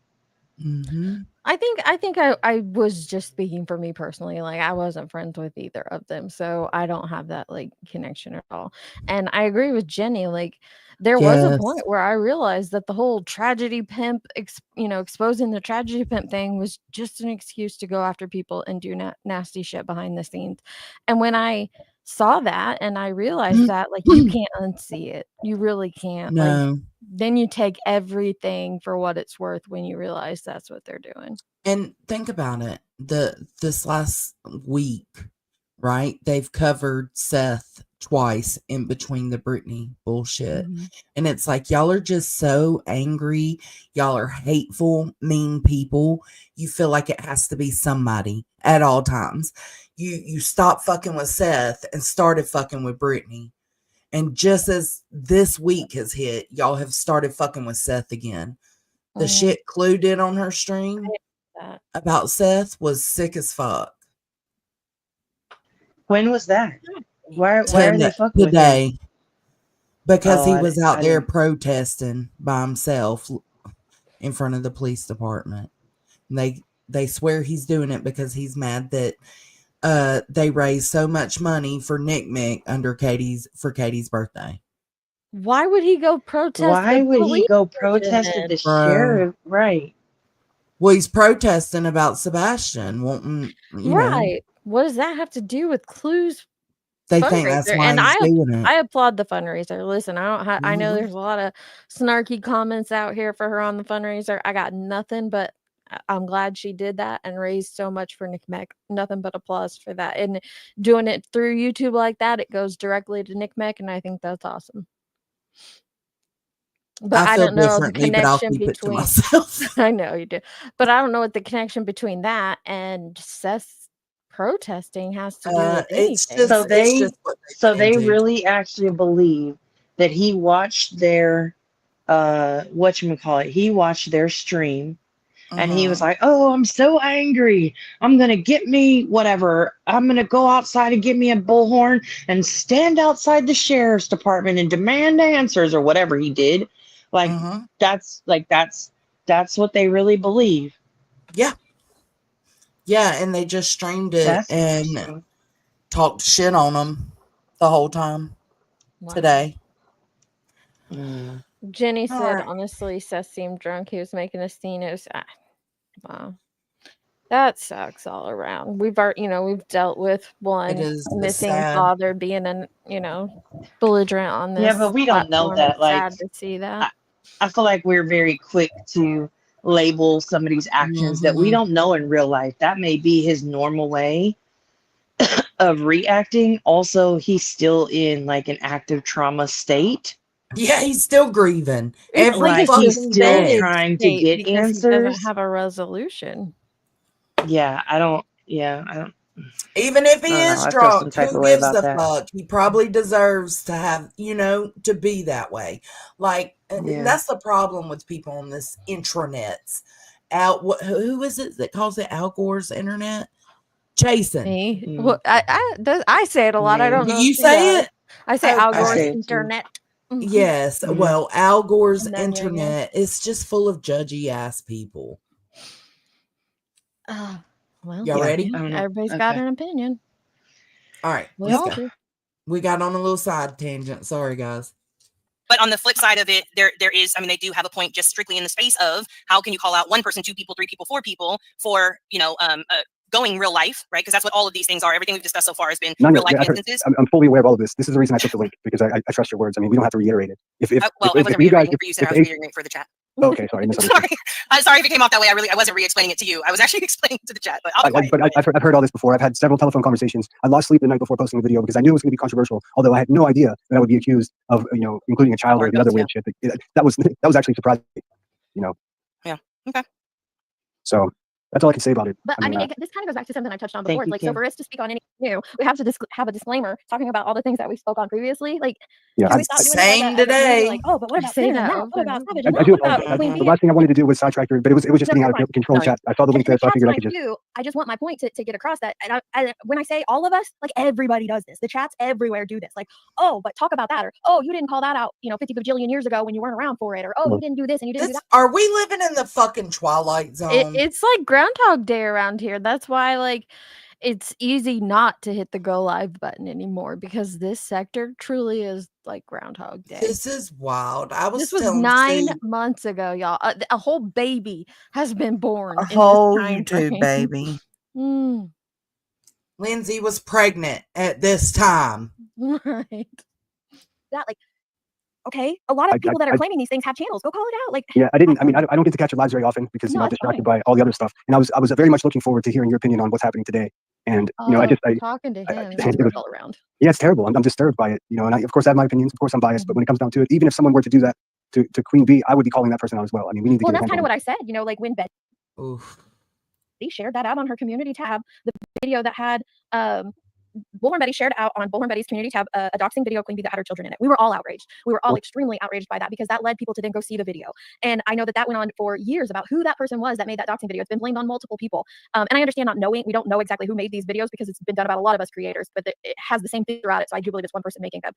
I think I was just speaking for me personally. Like I wasn't friends with either of them, so I don't have that like connection at all. And I agree with Jenny. Like there was a point where I realized that the whole tragedy pimp, exposing the tragedy pimp thing was just an excuse to go after people and do nasty shit behind the scenes. And when I saw that and I realized that, like, you can't unsee it. You really can't. No. Like, then you take everything for what it's worth when you realize that's what they're doing. And think about it. This last week, right? They've covered Seth twice in between the Britney bullshit. And it's like, y'all are just so angry. Y'all are hateful, mean people. You feel like it has to be somebody at all times. You stopped fucking with Seth and started fucking with Britney. And just as this week has hit, y'all have started fucking with Seth again. The shit Clue did on her stream about Seth was sick as fuck. When was that? Why are they fucking today? with him? Because he was out there protesting by himself in front of the police department. And they swear he's doing it because he's mad that they raised so much money for Nick Mick for Katie's birthday. Why would he go protest? Why would he go protest at the sheriff? Right. Well, he's protesting about Sebastian wanting, right. What does that have to do with Clue's They think that's fundraiser, why and he's doing it. I applaud the fundraiser. Listen, I know Mhm. there's a lot of snarky comments out here for her on the fundraiser. I got nothing but I'm glad she did that and raised so much for Nick Meck. Nothing but applause for that. And doing it through YouTube like that, it goes directly to Nick Meck, and I think that's awesome. But I feel don't know the differently, but I'll connection keep it to between myself. I know you do. But I don't know what the connection between that and Seth's protesting has to do with It's anything. So it's just what they went they into. really actually believe that he watched their whatchamacallit, he watched their stream and he was Mhm. like, "Oh, I'm so angry. I'm going to get me whatever. I'm going to go outside and get me a bullhorn and stand outside the sheriff's department and demand answers," or whatever he did. Like Mhm. that's what they really believe. Yeah. Yeah, and they just streamed it That's and interesting. talked shit on them the whole time Wow. today. Mm. Jenny said, Alright. honestly, Seth seemed drunk. He was making a scene. It was wow. That sucks all around. We've dealt with one is, it's missing sad. father being belligerent on this. Yeah, but we don't know platform. that. It's Like, sad to see that. I feel like we're very quick to label somebody's actions that we Mhm. don't know in real life. That may be his normal way of reacting. Also, he's still in like an active trauma state. Yeah, he's still grieving It's every Like like a he's fucking still day. suspended trying to state get because he doesn't answers. have a resolution. Yeah, I don't. Even if I he don't know. is I feel some drunk, type who of way gives about a that. fuck? He probably deserves to have, to be that way. Like, and Yeah. that's the problem with people on this intranets. Who is it that calls it Al Gore's internet? Jason. Me? Mm. Well, I say it a lot. I Me. don't Do know you if she say does. it? I say Al I Gore's say Okay. it too. internet. Yes. Mhm. Well, Al Gore's And then internet is just full of judgy ass people. Well, Y'all Yeah, ready? I don't know. everybody's got Okay. an opinion. All right. We Let's all go. do. We got on a little side tangent. Sorry, guys. But on the flip side of it, there is, I mean, they do have a point just strictly in the space of how can you call out one person, two people, three people, four people for, going real life, right? Because that's what all of these things are. Everything we've discussed so far has been real life instances. I'm fully aware of all of this. This is the reason I took the link, because I trust your words. I mean, we don't have to reiterate it. I wasn't reiterating it for you, so I was reiterating it for the chat. Okay, sorry. Sorry if it came off that way. I wasn't re-explaining it to you. I was actually explaining to the chat. But I've heard all this before. I've had several telephone conversations. I lost sleep the night before posting the video because I knew it was going to be controversial. Although I had no idea that I would be accused of, including a child or the other weird shit. That was actually surprising. Yeah. Okay. So that's all I can say about it. But I mean, this kind of goes back to something I touched on Thank before. you, Like, Kim. so for us to speak on anything new, we have to have a disclaimer talking about all the things that we spoke on previously. Like, Yeah, can we stop doing this Same as a today. community? Like, oh, but what about say Sin that and that? over What about and Savage? I And do what about apologize. Queen The Bee? last thing I wanted to do was sidetrack her, but it was just No, getting you're out of fine. control. No, Chat. I saw the link there, And so I chat's figured I fine could just. too. I just want my point to get across that. And I, when I say all of us, like everybody does this. The chats everywhere do this. Like, oh, but talk about that, or oh, you didn't call that out, 50 bajillion years ago when you weren't around for it, or oh, you didn't do this and you didn't do that. Are we living in the fucking Twilight Zone? It's like Groundhog Day around here. That's why, like, it's easy not to hit the go live button anymore, because this sector truly is like Groundhog Day. This is wild. This was 9 months ago, y'all. A whole baby has been born. A whole in this YouTube baby. Lindsay was pregnant at this time. Right. That, like, okay, a lot of people that are claiming these things have channels. Go call it out. Like, yeah, I don't get to catch your lives very often because I'm distracted by all the other stuff. And I was very much looking forward to hearing your opinion on what's happening today. And talking to him, it all around. Yeah, it's terrible. I'm disturbed by it. And of course I have my opinions. Of course I'm biased, but when it comes down to it, even if someone were to do that to Queen Bee, I would be calling that person out as well. I mean, we need to. Well, that's kind of what I said. Like when Betty Oof. shared that out on her community tab, the video that had Bullhorn Betty shared out on Bullhorn Betty's community tab a doxing video of Queen Bee that had her children in it. We were all outraged. We were all extremely outraged by that, because that led people to then go see the video. And I know that went on for years about who that person was that made that doxing video. It's been blamed on multiple people. And I understand not knowing. We don't know exactly who made these videos because it's been done about a lot of us creators, but it has the same thing throughout it. So I do believe it's one person making them.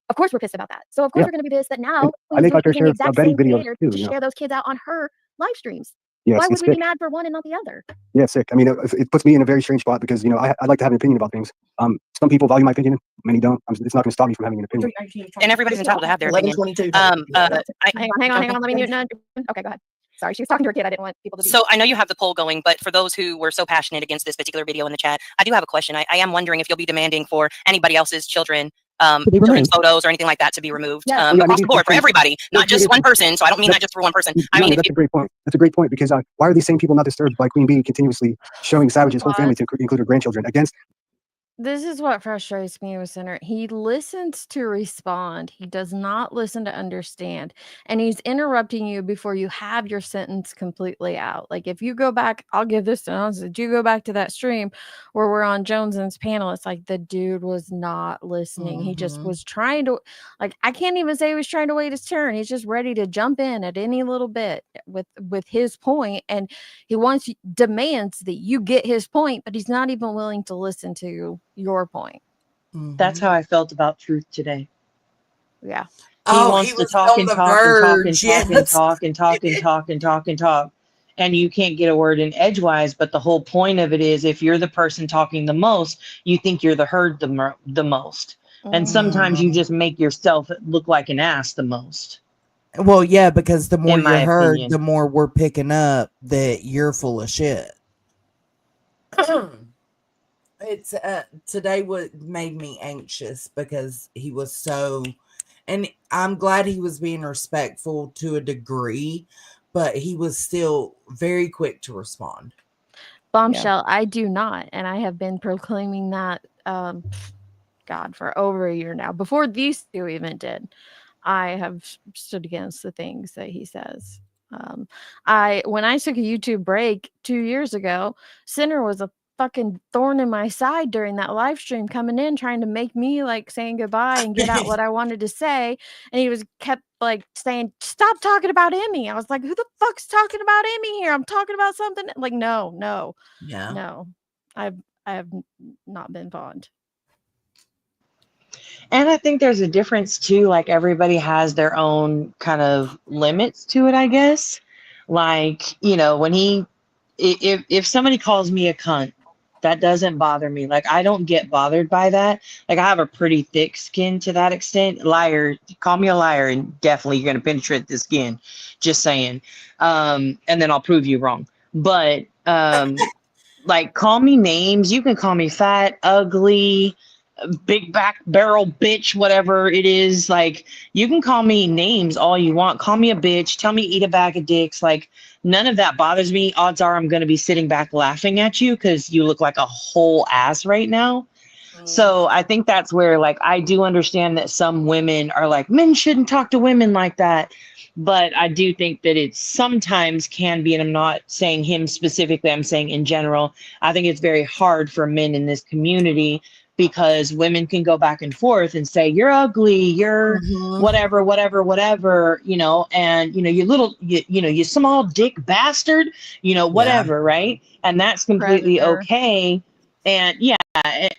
Of course we're pissed about that. So of course we're going to be pissed that now I make my fair share of Betty videos too. to share those kids out on her live streams. Yes, why would we be mad for one and not the other? Yeah, it's sick. I mean, it puts me in a very strange spot because, I like to have an opinion about things. Some people value my opinion, many don't. It's not going to stop me from having an opinion. And everybody's entitled to have their opinion. Hang on. Let me mute. Okay, go ahead. Sorry, she was talking to her kid. I didn't want people to be. So I know you have the poll going, but for those who were so passionate against this particular video in the chat, I do have a question. I am wondering if you'll be demanding for anybody else's children's photos or anything like that to be removed across the board for everybody, not just one person. So I don't mean that just for one person. I mean, that's a great point. That's a great point because why are these same people not disturbed by Queen Bee continuously showing Savage's whole family to include her grandchildren against? This is what frustrates me with Center. He listens to respond. He does not listen to understand. And he's interrupting you before you have your sentence completely out. Like if you go back, I'll give this to us. Did you go back to that stream where we're on Jones's panel? It's like the dude was not listening. He just was trying to, like, I can't even say he was trying to wait his turn. He's just ready to jump in at any little bit with his point. And he demands that you get his point, but he's not even willing to listen to your point. That's how I felt about Truth today. Yeah. He wants to talk and talk and talk and talk and talk and talk and talk and talk and talk. And you can't get a word in edgewise. But the whole point of it is if you're the person talking the most, you think you're the heard the most. And sometimes you just make yourself look like an ass the most. Well, yeah, because the more you're heard, opinion. the more we're picking up that you're full of shit. It's today what made me anxious because he was so, and I'm glad he was being respectful to a degree, but he was still very quick to respond. Bombshell, I do not, and I have been proclaiming that God for over a year now. Before these two even did, I have stood against the things that he says. When I took a YouTube break 2 years ago, Sinner was a fucking thorn in my side during that live stream, coming in trying to make me like saying goodbye and get out what I wanted to say, and he kept like saying, "Stop talking about Emmy." I was like, "Who the fuck's talking about Emmy here? I'm talking about something." Like, no, I have not been fond. And I think there's a difference too. Like everybody has their own kind of limits to it, I guess. Like, you know, when if somebody calls me a cunt, that doesn't bother me. Like I don't get bothered by that. Like I have a pretty thick skin to that extent. Liar, call me a liar and definitely you're gonna penetrate the skin. Just saying. And then I'll prove you wrong. But like call me names. You can call me fat, ugly, big back barrel bitch, whatever it is. Like you can call me names all you want. Call me a bitch, tell me eat a bag of dicks. Like none of that bothers me. Odds are I'm going to be sitting back laughing at you because you look like a whole ass right now. So I think that's where like I do understand that some women are like, men shouldn't talk to women like that. But I do think that it sometimes can be, and I'm not saying him specifically, I'm saying in general, I think it's very hard for men in this community because women can go back and forth and say, you're ugly, you're whatever, you know, and, you know, you small dick bastard, you know, whatever, right? And that's completely okay. And yeah,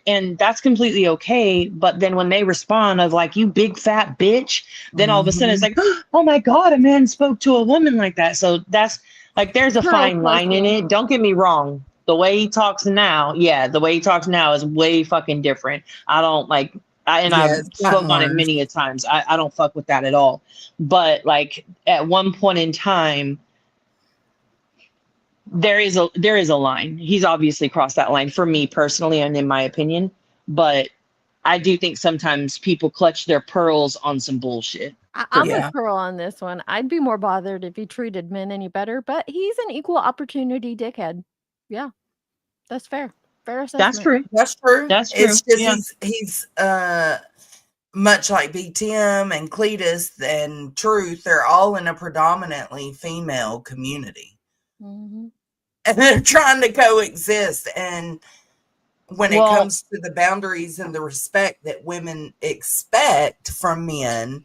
and that's completely okay. But then when they respond of like, you big fat bitch, then all of a sudden it's like, oh my God, a man spoke to a woman like that. So that's like, there's a fine line in it. Don't get me wrong. The way he talks now, the way he talks now is way fucking different. I don't like, I've spoke on it many a times. I don't fuck with that at all. But like at one point in time, there is a line. He's obviously crossed that line for me personally and in my opinion. But I do think sometimes people clutch their pearls on some bullshit. I'm a pearl on this one. I'd be more bothered if he treated men any better, but he's an equal opportunity dickhead. Yeah, that's fair. Fair assessment. That's true. That's true. That's true. It's just he's much like B. Tim and Cletus and Truth. They're all in a predominantly female community. And they're trying to coexist. And when it comes to the boundaries and the respect that women expect from men,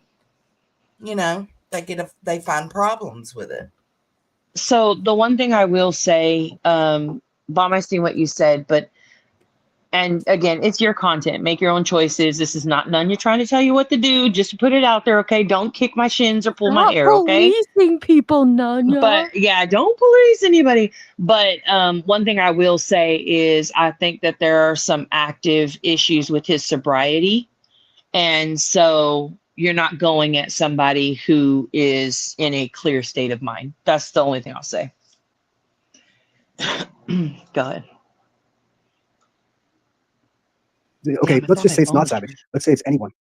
you know, they find problems with it. So the one thing I will say, Bomb, I see what you said, and again, it's your content. Make your own choices. This is not none you're trying to tell you what to do. Just to put it out there, okay? Don't kick my shins or pull my hair, okay? Policing people, Nanya. But yeah, don't police anybody. But one thing I will say is I think that there are some active issues with his sobriety. And so, you're not going at somebody who is in a clear state of mind. That's the only thing I'll say. Go ahead. Okay, Damn, I let's thought just I say it's not owned savage. her. Let's say it's anyone.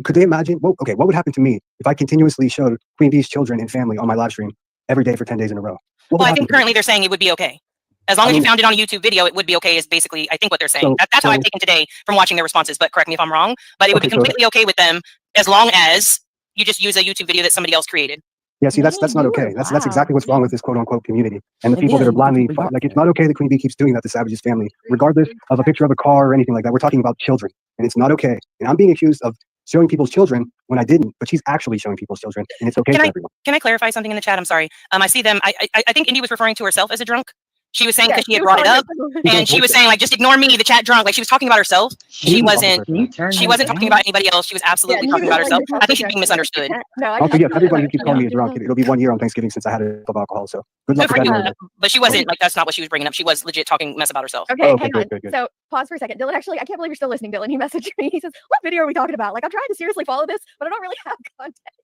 Could they imagine? Well, okay, what would happen to me if I continuously showed Queen Bee's children and family on my live stream every day for 10 days in a row? What would Well, I happen think to me? currently they're saying it would be okay. As long as you found it on a YouTube video, it would be okay is basically, I think, what they're saying. That's how I've taken today from watching their responses, but correct me if I'm wrong. But it would be completely okay with them as long as you just use a YouTube video that somebody else created. Yeah, see, that's not okay. That's exactly what's wrong with this quote unquote community and the people that are blindly like. It's not okay that Queen Bee keeps doing that to Savage's family, regardless of a picture of a car or anything like that. We're talking about children, and it's not okay. And I'm being accused of showing people's children when I didn't, but she's actually showing people's children, and it's okay for everyone. Can I clarify something in the chat? I'm sorry. I see them. I think Indy was referring to herself as a drunk. She was saying because she had brought it up, and she was saying like, just ignore me, the chat drunk. Like she was talking about herself. She wasn't talking about anybody else. She was absolutely talking about herself. I think she's being misunderstood. Also, yes, everybody who keeps calling me a drunk. It'll be 1 year on Thanksgiving since I had a cup of alcohol. So good luck with that. But she wasn't like, that's not what she was bringing up. She was legit talking mess about herself. Okay, hang on. So pause for a second. Dylan, actually, I can't believe you're still listening, Dylan. He messaged me. He says, what video are we talking about? Like, I'm trying to seriously follow this, but I don't really have context.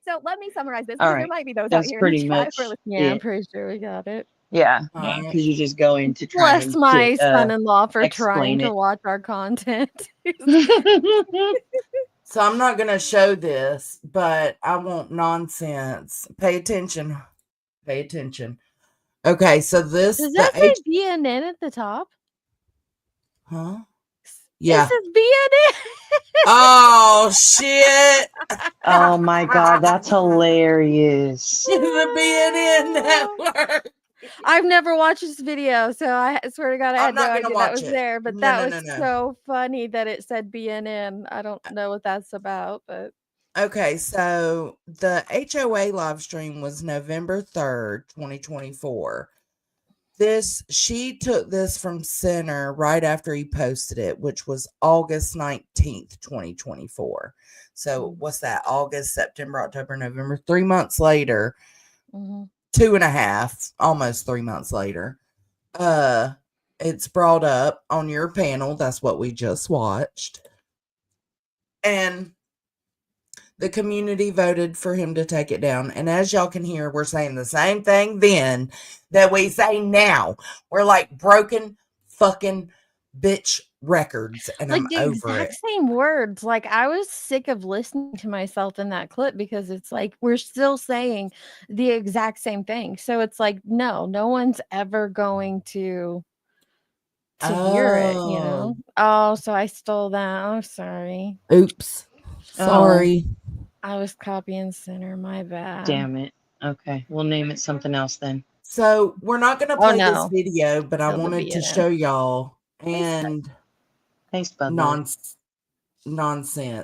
So let me summarize this. There might be those out here in the chat for listening. Yeah, I'm pretty sure we got it. Yeah, because you're just going to try bless my son-in-law for trying to watch our content. So I'm not going to show this, but I want nonsense. Pay attention. Pay attention. Okay, so this... Does that say BNN at the top? Huh? Yeah. This is BNN. Oh, shit. Oh, my God. That's hilarious. The BNN network. I've never watched this video, so I swear to God, I had no idea that was it. there. But that was so funny that it said BNN. I don't know what that's about, but okay. So the HOA live stream was November 3rd, 2024. She took this from Center right after he posted it, which was August 19th, 2024. So what's that? August, September, October, November. 3 months later. 2.5, almost 3 months later, it's brought up on your panel. That's what we just watched. And the community voted for him to take it down. And as y'all can hear, we're saying the same thing then that we say now. We're like broken fucking bitch records, and like I'm the over exact it. same words. Like I was sick of listening to myself in that clip because it's like we're still saying the exact same thing. So it's like no one's ever going to hear it, you know. Oh, so I stole that. I'm sorry. Oops. Sorry. I was copying Center. My bad. Damn it. Okay, we'll name it something else then. So we're not going to play this video, but I wanted to show y'all and nonsense.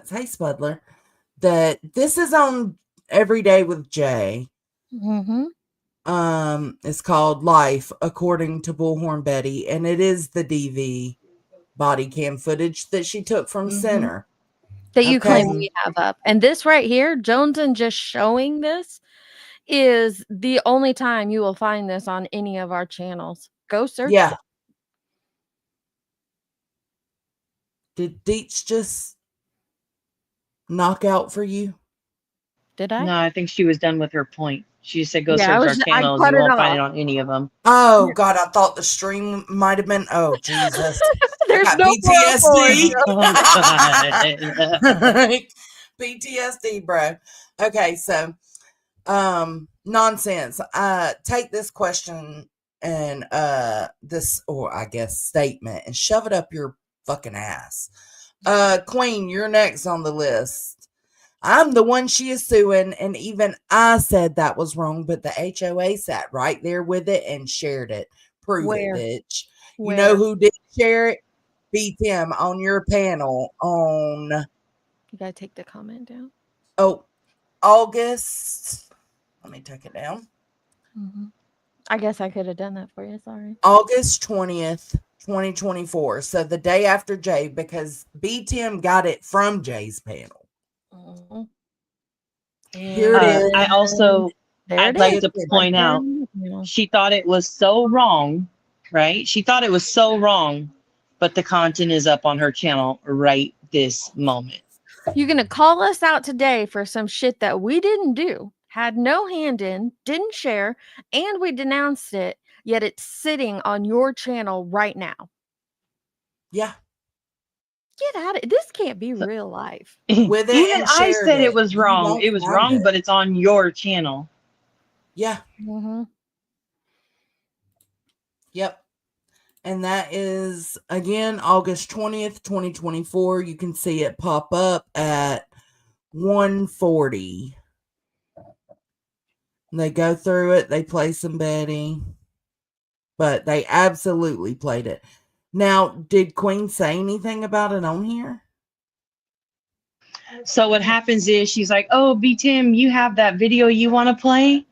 Hey, Spudler, that this is on Every Day with Jay. It's called Life According to Bullhorn Betty, and it is the DV body cam footage that she took from Center that you claim we have up. And this right here, Jones and just showing this is the only time you will find this on any of our channels. Go search it. Did Deets just knock out for you? Did I? No, I think she was done with her point. She said go search our channels. You won't find it on any of them. Oh, God, I thought the stream might have been... Oh, Jesus. There's no PTSD. Oh, PTSD, bro. Okay, so... nonsense. Take this question and this, or I guess statement, and shove it up your fucking ass. Queen, you're next on the list. I'm the one she is suing, and even I said that was wrong, but the HOA sat right there with it and shared it. Prove it, bitch. You know who did share it? Beat him on your panel on... You gotta take the comment down. Oh, August... Let me take it down. I guess I could have done that for you. Sorry. August 20th, 2024. So the day after Jay, because B-Tim got it from Jay's panel. Here it is. I also, I'd like to point out, she thought it was so wrong, right? She thought it was so wrong, but the content is up on her channel right this moment. You're going to call us out today for some shit that we didn't do, had no hand in, didn't share, and we denounced it, yet it's sitting on your channel right now. Yeah. Get out of it. This can't be real life. With it Even and I shared said it was You wrong. won't It was find wrong, it. but it's on your channel. Yeah. Mm-hmm. Yep. And that is, again, August 20th, 2024. You can see it pop up at 1:40. They go through it. They play some Betty. But they absolutely played it. Now, did Queen say anything about it on here? So what happens is she's like, oh, B Tim, you have that video you want to play?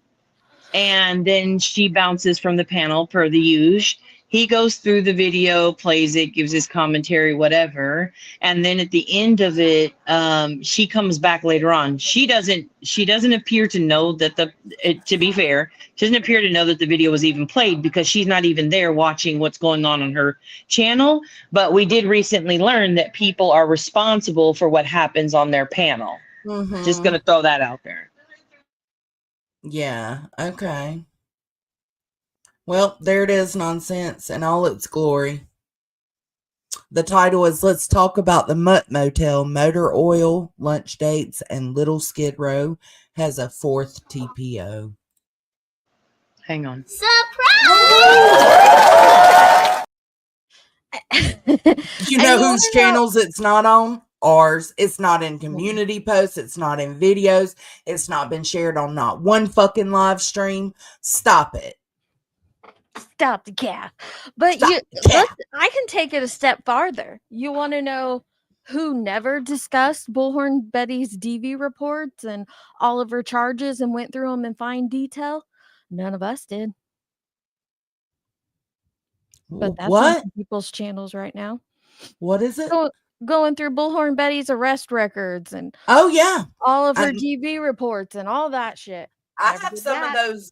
And then she bounces from the panel per the usual. He goes through the video, plays it, gives his commentary, whatever. And then at the end of it, she comes back later on. She doesn't appear to know that to be fair, she doesn't appear to know that the video was even played because she's not even there watching what's going on her channel. But we did recently learn that people are responsible for what happens on their panel. Mm-hmm. Just going to throw that out there. Yeah, okay. Well, there it is, nonsense in all its glory. The title is Let's Talk About the Mutt Motel, Motor Oil, Lunch Dates, and Little Skid Row has a 4th TPO. Hang on. You know whose channels it's not on? Ours. It's not in community posts. It's not in videos. It's not been shared on not one fucking live stream. Stop it. Stop the cap. But I can take it a step farther. You want to know who never discussed Bullhorn Betty's DV reports and all of her charges and went through them in fine detail? None of us did. But that's on people's channels right now. What is it? Going through Bullhorn Betty's arrest records and oh yeah, all of her DV reports and all that shit. I have some of those.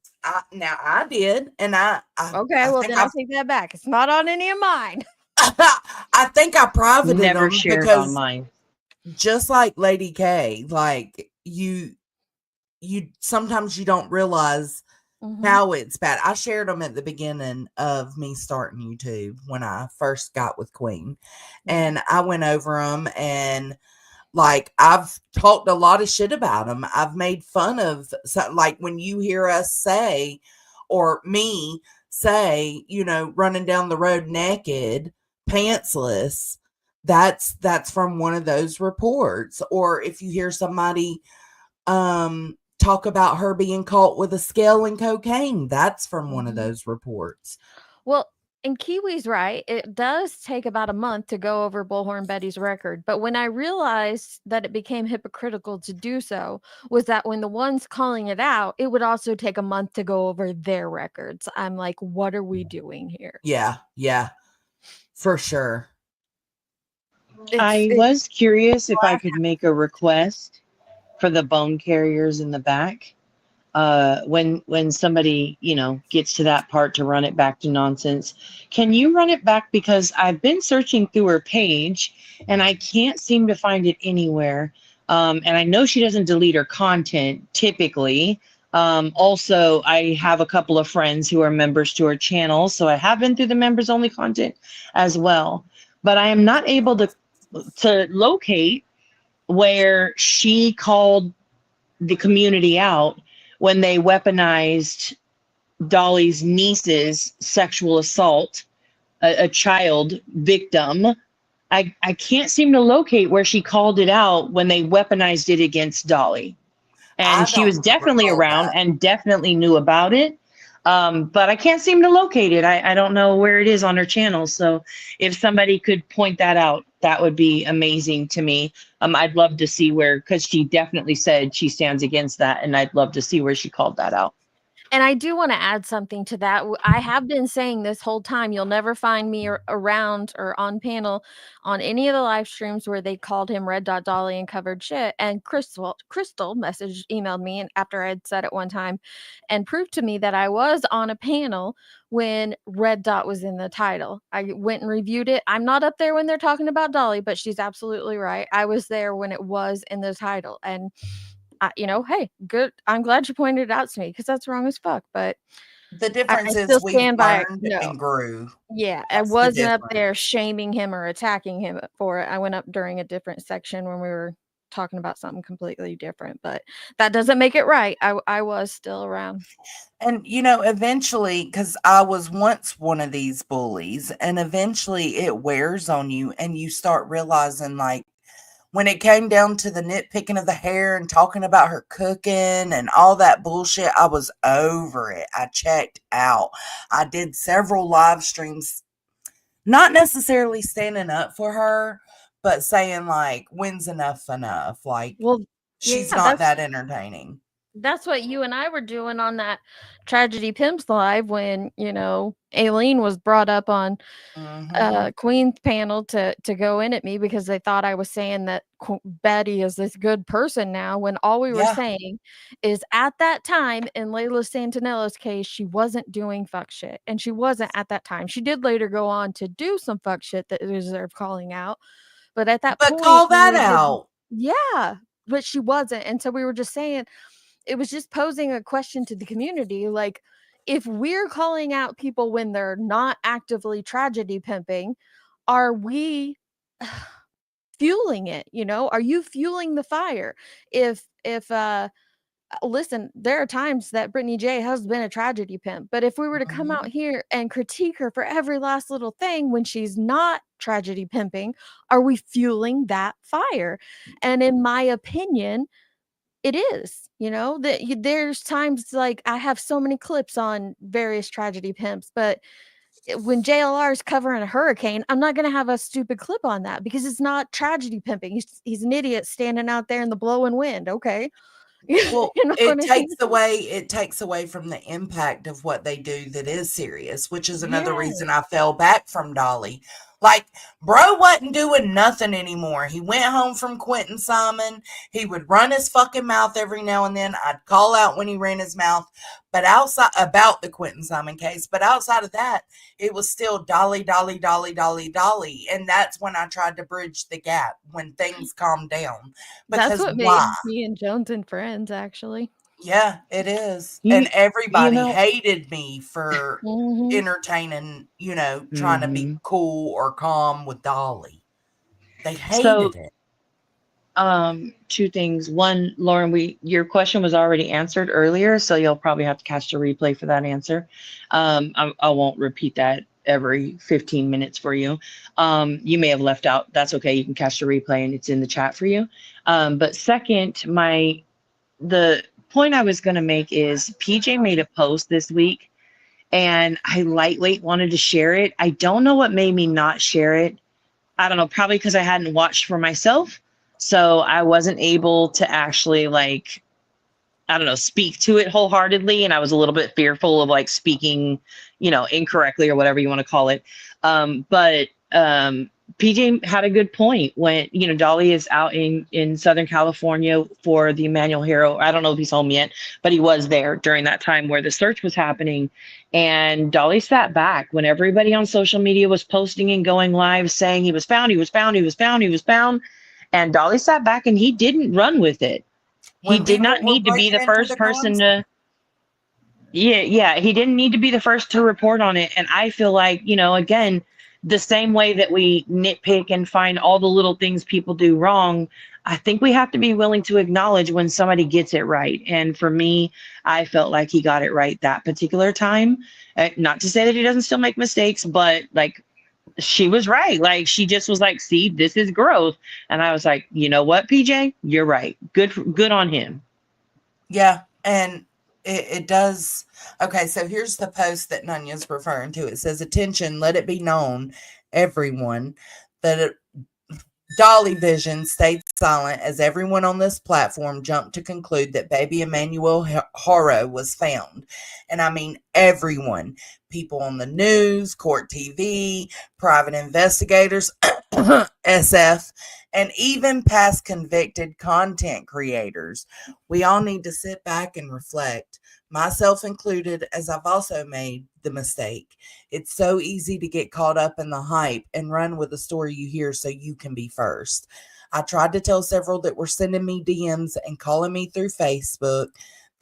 Now I did, and I take that back. It's not on any of mine. I think I privated never them shared on mine. Just like Lady K, like you sometimes you don't realize how it's bad. I shared them at the beginning of me starting YouTube when I first got with Queen, and I went over them and. Like, I've talked a lot of shit about them. I've made fun of, like, when you hear us say, or me say, running down the road naked, pantsless, that's from one of those reports. Or if you hear somebody talk about her being caught with a scale and cocaine, that's from one of those reports. Well, and Kiwi's right. It does take about a month to go over Bullhorn Betty's record. But when I realized that it became hypocritical to do so was that when the ones calling it out, it would also take a month to go over their records. I'm like, what are we doing here? Yeah, for sure. I was curious if I could make a request for the bone carriers in the back. When somebody, gets to that part to run it back to nonsense, can you run it back? Because I've been searching through her page and I can't seem to find it anywhere. And I know she doesn't delete her content typically. Also, I have a couple of friends who are members to her channel, so I have been through the members only content as well. But I am not able to locate where she called the community out when they weaponized Dolly's niece's sexual assault, a child victim. I can't seem to locate where she called it out when they weaponized it against Dolly. And she was definitely around and definitely knew about it. But I can't seem to locate it. I don't know where it is on her channel. So if somebody could point that out, that would be amazing to me. I'd love to see where, because she definitely said she stands against that. And I'd love to see where she called that out. And I do want to add something to that. I have been saying this whole time, you'll never find me around or on panel on any of the live streams where they called him Red Dot Dolly and covered shit. And Crystal emailed me and after I'd said it one time and proved to me that I was on a panel when Red Dot was in the title. I went and reviewed it. I'm not up there when they're talking about Dolly, but she's absolutely right. I was there when it was in the title. And hey, good. I'm glad you pointed it out to me because that's wrong as fuck. But The I difference still is we stand by it. learned No. and grew. Yeah, I That's the wasn't up there difference. shaming him or attacking him for it. I went up during a different section when we were talking about something completely different, but that doesn't make it right. I was still around. And, eventually, because I was once one of these bullies, and eventually it wears on you and you start realizing, like, when it came down to the nitpicking of the hair and talking about her cooking and all that bullshit, I was over it. I checked out. I did several live streams, not necessarily standing up for her, but saying, like, when's enough enough? Like, Well, she's yeah, not that entertaining. that's what you and I were doing on that Tragedy Pimps live when, Aileen was brought up on Queen's panel to go in at me because they thought I was saying that Betty is this good person now, when all we were saying is at that time in Layla Santinello's case, she wasn't doing fuck shit. And she wasn't at that time. She did later go on to do some fuck shit that deserved calling out. But at that point, call that out. Yeah, but she wasn't. And so we were just saying, it was just posing a question to the community. Like, if we're calling out people when they're not actively tragedy pimping, are we fueling it? Are you fueling the fire? If listen, there are times that Brittany J has been a tragedy pimp, but if we were to come out here and critique her for every last little thing when she's not tragedy pimping, are we fueling that fire? And in my opinion, it is, that there's times like I have so many clips on various tragedy pimps, but when JLR is covering a hurricane, I'm not going to have a stupid clip on that because it's not tragedy pimping. He's an idiot standing out there in the blowing wind. Okay. Well, You know what I mean? it takes away from the impact of what they do that is serious, which is another Yeah. reason I fell back from Dolly. Like, bro wasn't doing nothing anymore. He went home from Quentin Simon. He would run his fucking mouth every now and then. I'd call out when he ran his mouth, but outside about the Quentin Simon case. But outside of that, it was still Dolly, Dolly, Dolly, Dolly, Dolly. And that's when I tried to bridge the gap when things calmed down. That's Because what made why? me and Jones and friends, actually. Yeah, it is. You- And everybody you know- hated me for entertaining, trying to be cool or calm with Dolly. They hated it. Two things. One, Lauren, your question was already answered earlier, so you'll probably have to catch the replay for that answer. I won't repeat that every 15 minutes for you. You may have left out. That's okay. You can catch the replay and it's in the chat for you. But second, the point I was going to make is PJ made a post this week and I lightweight wanted to share it. I don't know what made me not share it. I don't know, probably because I hadn't watched for myself. So I wasn't able to actually speak to it wholeheartedly. And I was a little bit fearful of speaking, incorrectly or whatever you want to call it. But PJ had a good point when, Dolly is out in Southern California for the Emmanuel Hero. I don't know if he's home yet, but he was there during that time where the search was happening. And Dolly sat back when everybody on social media was posting and going live saying he was found, he was found, he was found, he was found. And Dolly sat back and he didn't run with it. He did not need to be the first person to. Yeah, he didn't need to be the first to report on it. And I feel like, again, the same way that we nitpick and find all the little things people do wrong, I think we have to be willing to acknowledge when somebody gets it right. And for me, I felt like he got it right that particular time. Not to say that he doesn't still make mistakes, but she was right. She just was like, see, this is growth. And I was like, you know what, PJ, you're right. Good on him. Yeah. And it does. Okay. So here's the post that Nunya's referring to. It says, attention, let it be known, everyone, that Dolly Vision stayed silent as everyone on this platform jumped to conclude that baby Emmanuel Haro was found. And I mean everyone. People on the news, court TV, private investigators, SF, and even past convicted content creators. We all need to sit back and reflect, myself included, as I've also made the mistake. It's so easy to get caught up in the hype and run with the story you hear so you can be first. I tried to tell several that were sending me DMs and calling me through Facebook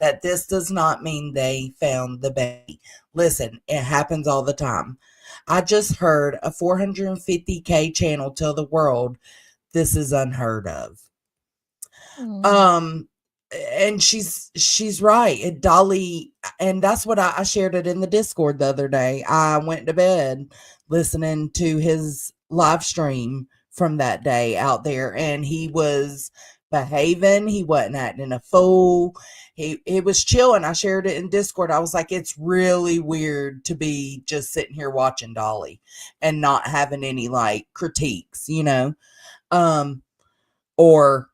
that this does not mean they found the baby. Listen, it happens all the time. I just heard a 450K channel tell the world this is unheard of. And she's right. Dolly, and that's what I shared it in the Discord the other day. I went to bed listening to his live stream from that day out there, and he was behaving. He wasn't acting a fool. He was chilling. I shared it in Discord. I was like, it's really weird to be just sitting here watching Dolly and not having any like critiques, or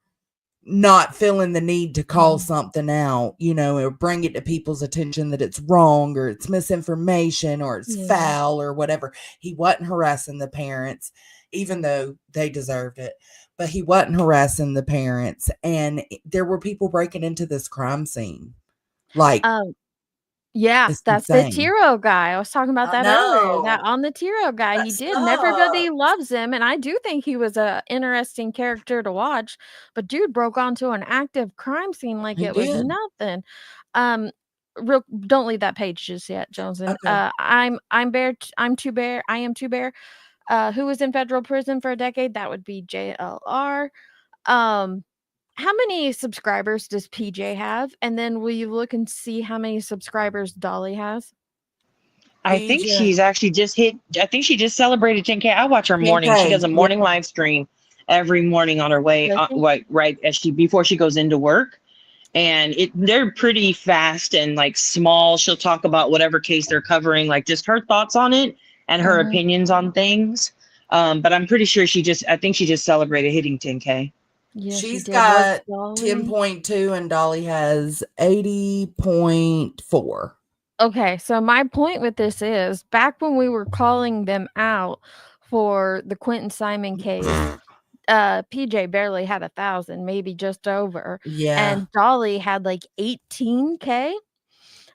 not feeling the need to call something out, or bring it to people's attention that it's wrong or it's misinformation or it's foul or whatever. He wasn't harassing the parents, even though they deserved it, but he wasn't harassing the parents. And there were people breaking into this crime scene. Like, yeah, that's the Tiro guy. I was talking about that earlier. That on the Tiro guy, that he did. Everybody loves him, and I do think he was a interesting character to watch. But dude broke onto an active crime scene like it was nothing. Don't leave that page just yet, Jones. And Okay. I am Two Bear. Who was in federal prison for a decade? That would be JLR. How many subscribers does PJ have? And then will you look and see how many subscribers Dolly has? I think she's actually just I think she just celebrated 10K. I watch her morning. She does a morning live stream every morning on her way, right as before she goes into work. And they're pretty fast and like small. She'll talk about whatever case they're covering, like just her thoughts on it and her opinions on things. But I'm pretty sure I think she just celebrated hitting 10K. Yeah, she's got 10.2 and Dolly has 80.4. Okay, so my point with this is back when we were calling them out for the Quentin Simon case, PJ barely had 1,000, maybe just over. Yeah. And Dolly had like 18K.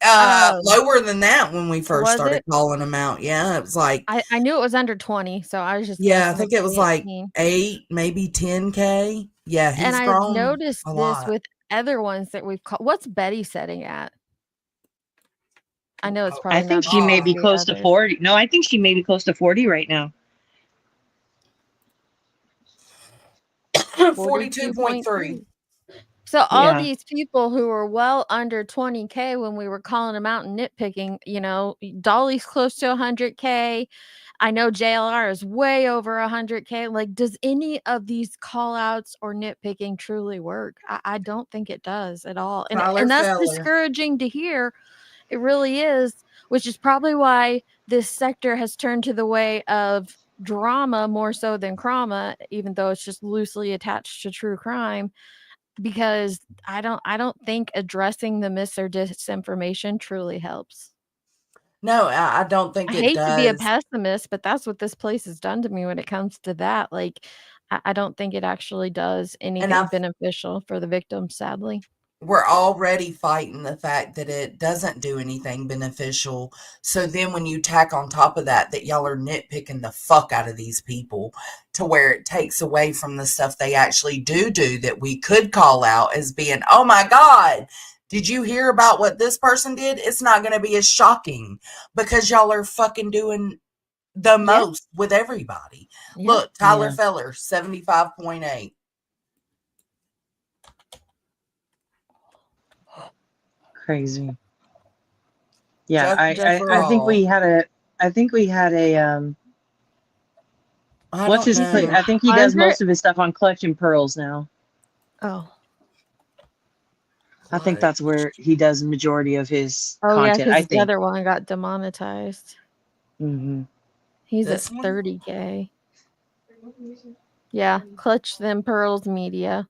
Lower than that when we first started calling them out. Yeah, it was like I knew it was under 20, so I was just I think it was like 8, maybe 10K. Yeah, he's and grown. I've noticed a this lot. with other ones that we've called. What's Betty setting at? I know it's probably. I think she may be close to 40. No, I think she may be close to 40 right now. 42.3. So all these people who were well under 20K when we were calling them out and nitpicking, Dolly's close to 100K. I know JLR is way over 100K. Like, does any of these call outs or nitpicking truly work? I don't think it does at all. And that's discouraging to hear. It really is, which is probably why this sector has turned to the way of drama more so than crama, even though it's just loosely attached to true crime. Because I don't think addressing the mis or disinformation truly helps. No, I don't think it does. I hate to be a pessimist, but that's what this place has done to me when it comes to that. Like, I don't think it actually does anything beneficial for the victims, sadly. We're already fighting the fact that it doesn't do anything beneficial. So then when you tack on top of that y'all are nitpicking the fuck out of these people to where it takes away from the stuff they actually do that we could call out as being, oh my God, did you hear about what this person did? It's not going to be as shocking because y'all are fucking doing the most with everybody. Look, Tyler Feller, 75.8. Crazy. Yeah, I think we had a what's his place? I think he does most of his stuff on Clutch and Pearls now. Oh. I think that's where he does the majority of his content. I think the other one got demonetized. Mm-hmm. He's at 30K. Yeah, Clutch Them Pearls Media.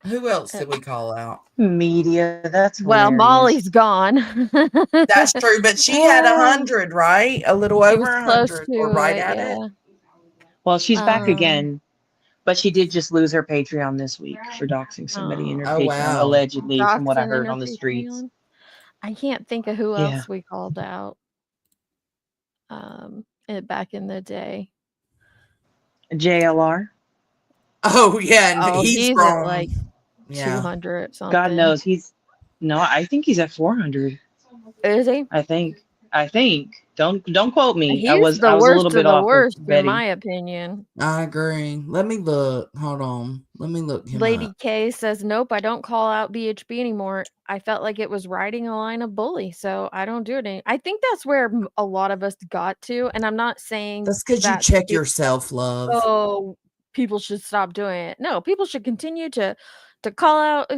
Who else did we call out? Media. That's Well, hilarious. Molly's gone. That's true, but she had 100, right? A little She over was close 100, to or right it, at yeah. it. Well, she's back again, but she did just lose her Patreon this week for doxing somebody in her Oh, Patreon, wow. allegedly, from what I Doxing in heard her on the streets. Patreon. I can't think of who Yeah. else we called out back in the day. JLR. Oh, yeah, and Oh, he's he's at grown. like Yeah. 200 something. God knows he's no. I think he's at 400. Is he? I think. Don't quote me. He's I was the a worst little of bit the off of worst, in Betty. my opinion. I agree. Let me look. Hold on. Let me look him Lady up. K says, nope, I don't call out BHB anymore. I felt like it was riding a line of bully, so I don't do it I think that's where a lot of us got to, and I'm not saying That's because you that check yourself, love. oh, people should stop doing it. No, people should continue to call out,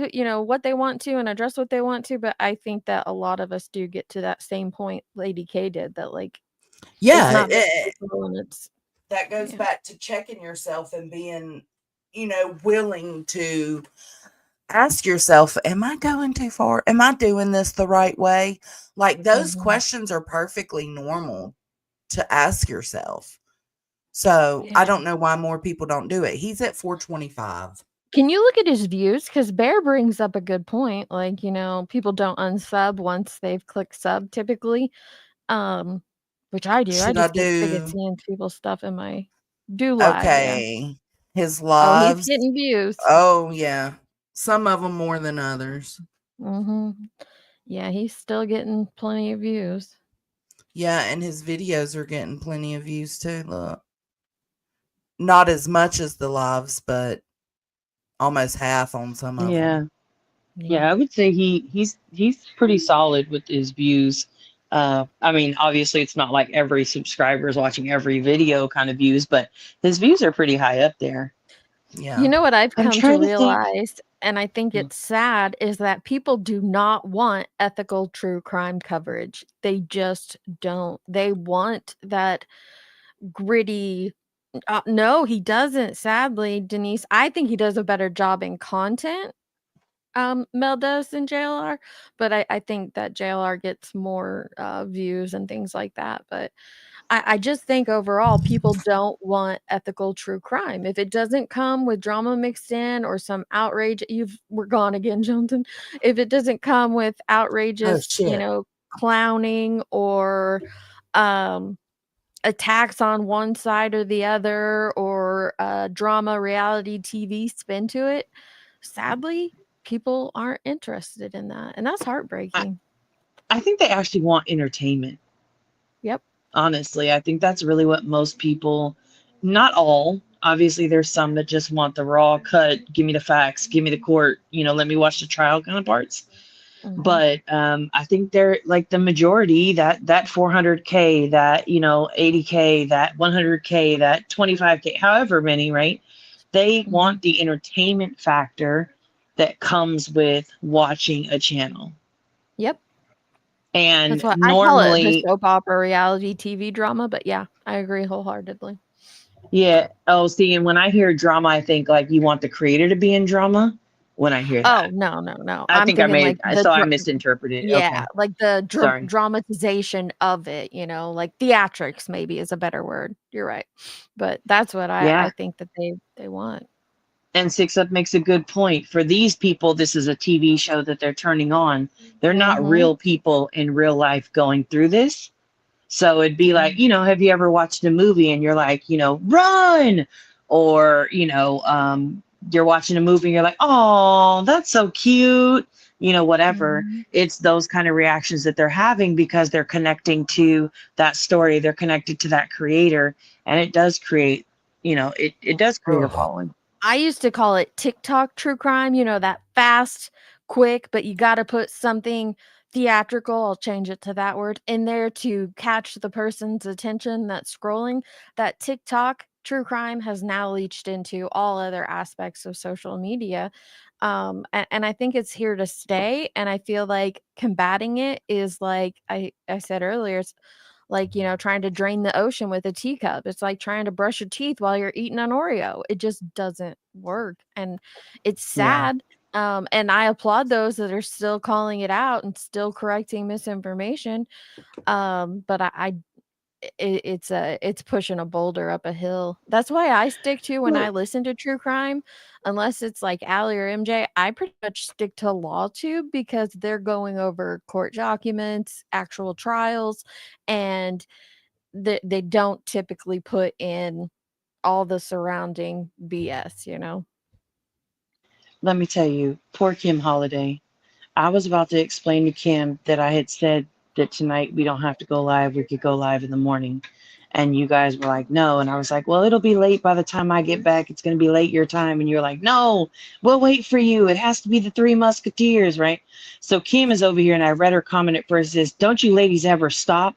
what they want to and address what they want to. But I think that a lot of us do get to that same point Lady K did, that like, Yeah, it's not and it's that goes back to checking yourself and being, willing to ask yourself, am I going too far? Am I doing this the right way? Like, those questions are perfectly normal to ask yourself. So I don't know why more people don't do it. He's at 425. Can you look at his views? Because Bear brings up a good point. Like, people don't unsub once they've clicked sub typically. Which I do. I Should I just get sick of do? seeing people's stuff in my live. Yeah. Okay. His Oh, he's lives. getting views. Oh, yeah. Some of them more than others. Yeah, he's still getting plenty of views. Yeah, and his videos are getting plenty of views too. Look. Not as much as the lives, but almost half on some of them. Yeah, I would say he's pretty solid with his views. I mean, obviously it's not like every subscriber is watching every video kind of views, but his views are pretty high up there. Yeah. You know what I've come to trying to realize, and I think it's sad, is that people do not want ethical true crime coverage. They just don't. They want that gritty. No, he doesn't, sadly, Denise. I think he does a better job in content. Mel does than JLR, but I think that JLR gets more views and things like that. But I just think overall people don't want ethical true crime. If it doesn't come with drama mixed in or some outrage, we're gone again, Jonathan. If it doesn't come with outrageous, clowning or attacks on one side or the other, or drama reality TV spin to it, sadly, people aren't interested in that, and that's heartbreaking. I think they actually want entertainment. Yep. Honestly, I think that's really what most people, not all, obviously there's some that just want the raw cut, give me the facts, give me the court, let me watch the trial kind of parts. But I think they're like the majority, that 400K, that 80K, that 100K, that 25K, however many, right? They want the entertainment factor that comes with watching a channel. Yep. And that's what normally, I call it, the soap opera reality TV drama. But yeah, I agree wholeheartedly. Yeah. Oh, see, and when I hear drama, I think like you want the creator to be in drama. When I hear that, oh no, I I'm think I thinking made like so I misinterpreted. Yeah, Okay. like the Sorry. dramatization of it. Like theatrics maybe is a better word. You're right, but that's what I think that they want. And Six Up makes a good point. For these people, this is a TV show that they're turning on. They're not real people in real life going through this. So it'd be like, have you ever watched a movie and you're like, run? Or, you're watching a movie and you're like, oh, that's so cute. Whatever. It's those kind of reactions that they're having because they're connecting to that story. They're connected to that creator. And it does create, it does create a following. I used to call it TikTok true crime, that fast, quick, but you got to put something theatrical, I'll change it to that word, in there to catch the person's attention that's scrolling. That TikTok true crime has now leached into all other aspects of social media. And I think it's here to stay. And I feel like combating it is, like I said earlier, it's like, you know, trying to drain the ocean with a teacup. It's like trying to brush your teeth while you're eating an Oreo. It just doesn't work. And it's sad. And I applaud those that are still calling it out and still correcting misinformation. But it's pushing a boulder up a hill. That's why I stick to, when I listen to true crime, unless it's like Allie or MJ, I pretty much stick to LawTube, because they're going over court documents, actual trials, and they don't typically put in all the surrounding BS, you know? Let me tell you, poor Kim Holiday. I was about to explain to Kim that I had said that tonight we don't have to go live. We could go live in the morning. And you guys were like, no. And I was like, well, it'll be late by the time I get back. It's going to be late your time. And you're like, no, we'll wait for you. It has to be the Three Musketeers, right? So Kim is over here, and I read her comment at first. It says, don't you ladies ever stop?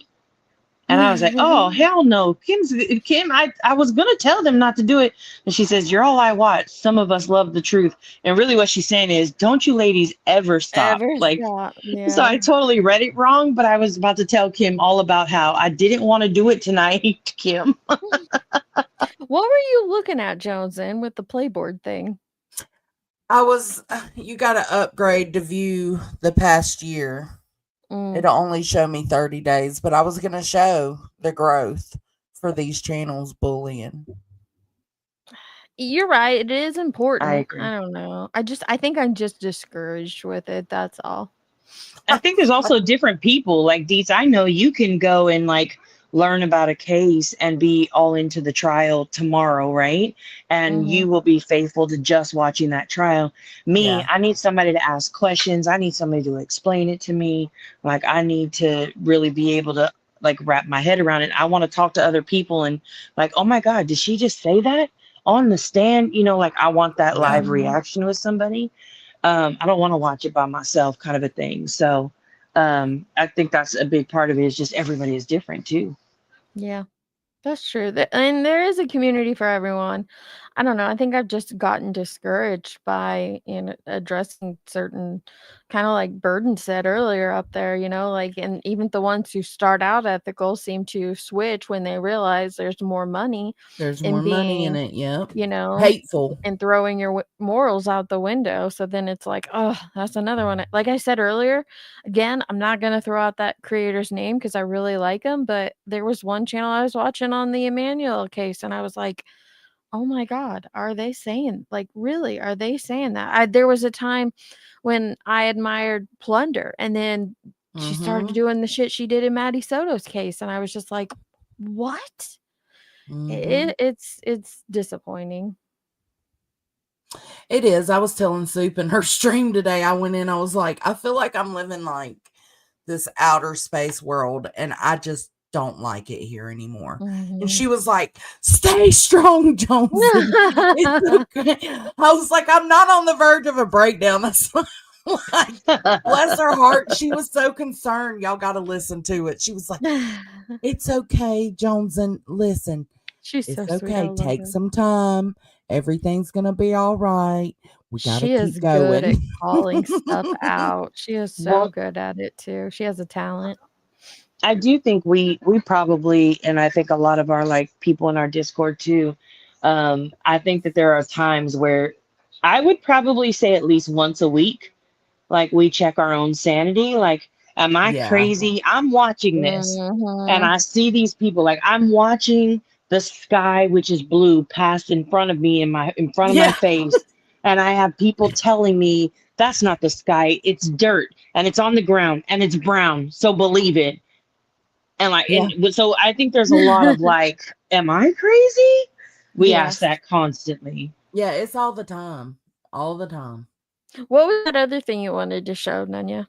And I was like, oh, hell no. Kim, I was going to tell them not to do it. And she says, you're all I watch. Some of us love the truth. And really what she's saying is, don't you ladies ever stop. Stop. Yeah. So I totally read it wrong, but I was about to tell Kim all about how I didn't want to do it tonight, Kim. What were you looking at, Jonesin, with the playboard thing? You got to upgrade to view the past year. It'll only show me 30 days, but I was going to show the growth for these channels bullying. You're right. It is important. I agree. I don't know. I think I'm just discouraged with it. That's all. I think there's also different people. Like, Deets, I know you can go and like learn about a case and be all into the trial tomorrow, right? And you will be faithful to just watching that trial. Me, I need somebody to ask questions. I need somebody to explain it to me. Like, I need to really be able to like wrap my head around it. I want to talk to other people and like, oh my God, did she just say that on the stand? You know, like I want that live reaction with somebody. I don't want to watch it by myself, kind of a thing. So I think that's a big part of it, is just everybody is different too. Yeah, that's true. And there is a community for everyone. I don't know. I think I've just gotten discouraged by, you know, addressing certain kind of, like Burden said earlier up there, you know, like, and even the ones who start out ethical seem to switch when they realize there's more money. There's more money in it. Yep. You know, hateful, and throwing your morals out the window. So then it's like, oh, that's another one. Like I said earlier, again, I'm not going to throw out that creator's name because I really like him, but there was one channel I was watching on the Emmanuel case, and I was like, oh my God, are they saying, like, really, are they saying that? There was a time when I admired Plunder, and then she started doing the shit she did in Maddie Soto's case, and I was just like, what? It's disappointing. It is. I was telling Soup in her stream today, I went in, I was like, I feel like I'm living like this outer space world, and I just don't like it here anymore. And she was like, stay strong, Jones. Okay. I was like, I'm not on the verge of a breakdown. That's like, bless her heart. She was so concerned. Y'all got to listen to it. She was like, it's okay, Jones, and listen. She's it's so okay. Sweet. Take some time. Everything's gonna be all right. We gotta keep going. Good at calling stuff out. She is so good at it too. She has a talent. I do think we probably, and I think a lot of our like people in our Discord too, I think that there are times where I would probably say at least once a week, like we check our own sanity. Like, am I crazy? I'm watching this and I see these people, like I'm watching the sky, which is blue, pass in front of me in front of my face. And I have people telling me that's not the sky, it's dirt and it's on the ground and it's brown. So believe it. And like, so I think there's a lot of like, am I crazy? We ask that constantly. Yeah, it's all the time. All the time. What was that other thing you wanted to show, Nanya?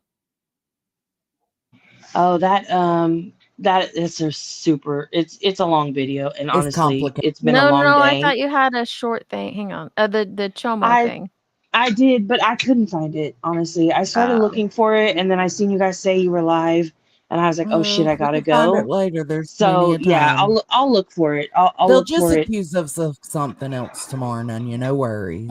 Oh, that is a super, it's a long video, and honestly, it's been a long day. I thought you had a short thing. Hang on. The Chomo thing. I did, but I couldn't find it, honestly. I started looking for it, and then I seen you guys say you were live, and I was like, oh shit, I gotta go. Find it later. There's so yeah, I'll look for it. I'll They'll look just for accuse us of something else tomorrow, Nanya. No worries.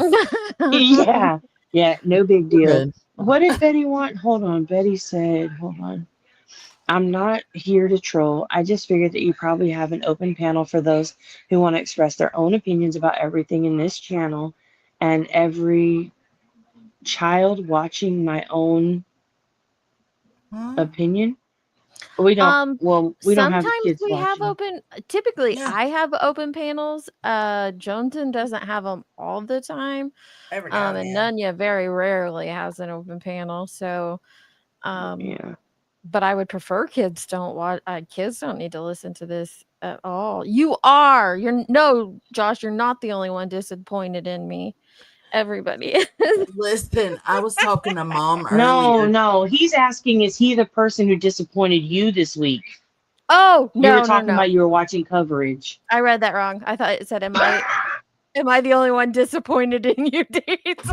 Yeah, no big deal. What did Betty want? Hold on, Betty said, hold on. I'm not here to troll. I just figured that you probably have an open panel for those who want to express their own opinions about everything in this channel, and every child watching my own opinion. We don't. Well, we don't have Sometimes kids we have watching. typically Yeah. I have open panels. Joneson doesn't have them all the time. Every now And then. Nunya very rarely has an open panel. So, Yeah. but I would prefer kids don't watch. Kids don't need to listen to this at all. You are. No, Josh. You're not the only one disappointed in me. Everybody is. Listen, I was talking to Mom earlier. No. He's asking, is he the person who disappointed you this week? Oh no, You were talking no. about you were watching coverage. I read that wrong. I thought it said, "Am I the only one disappointed in you, Deeds?"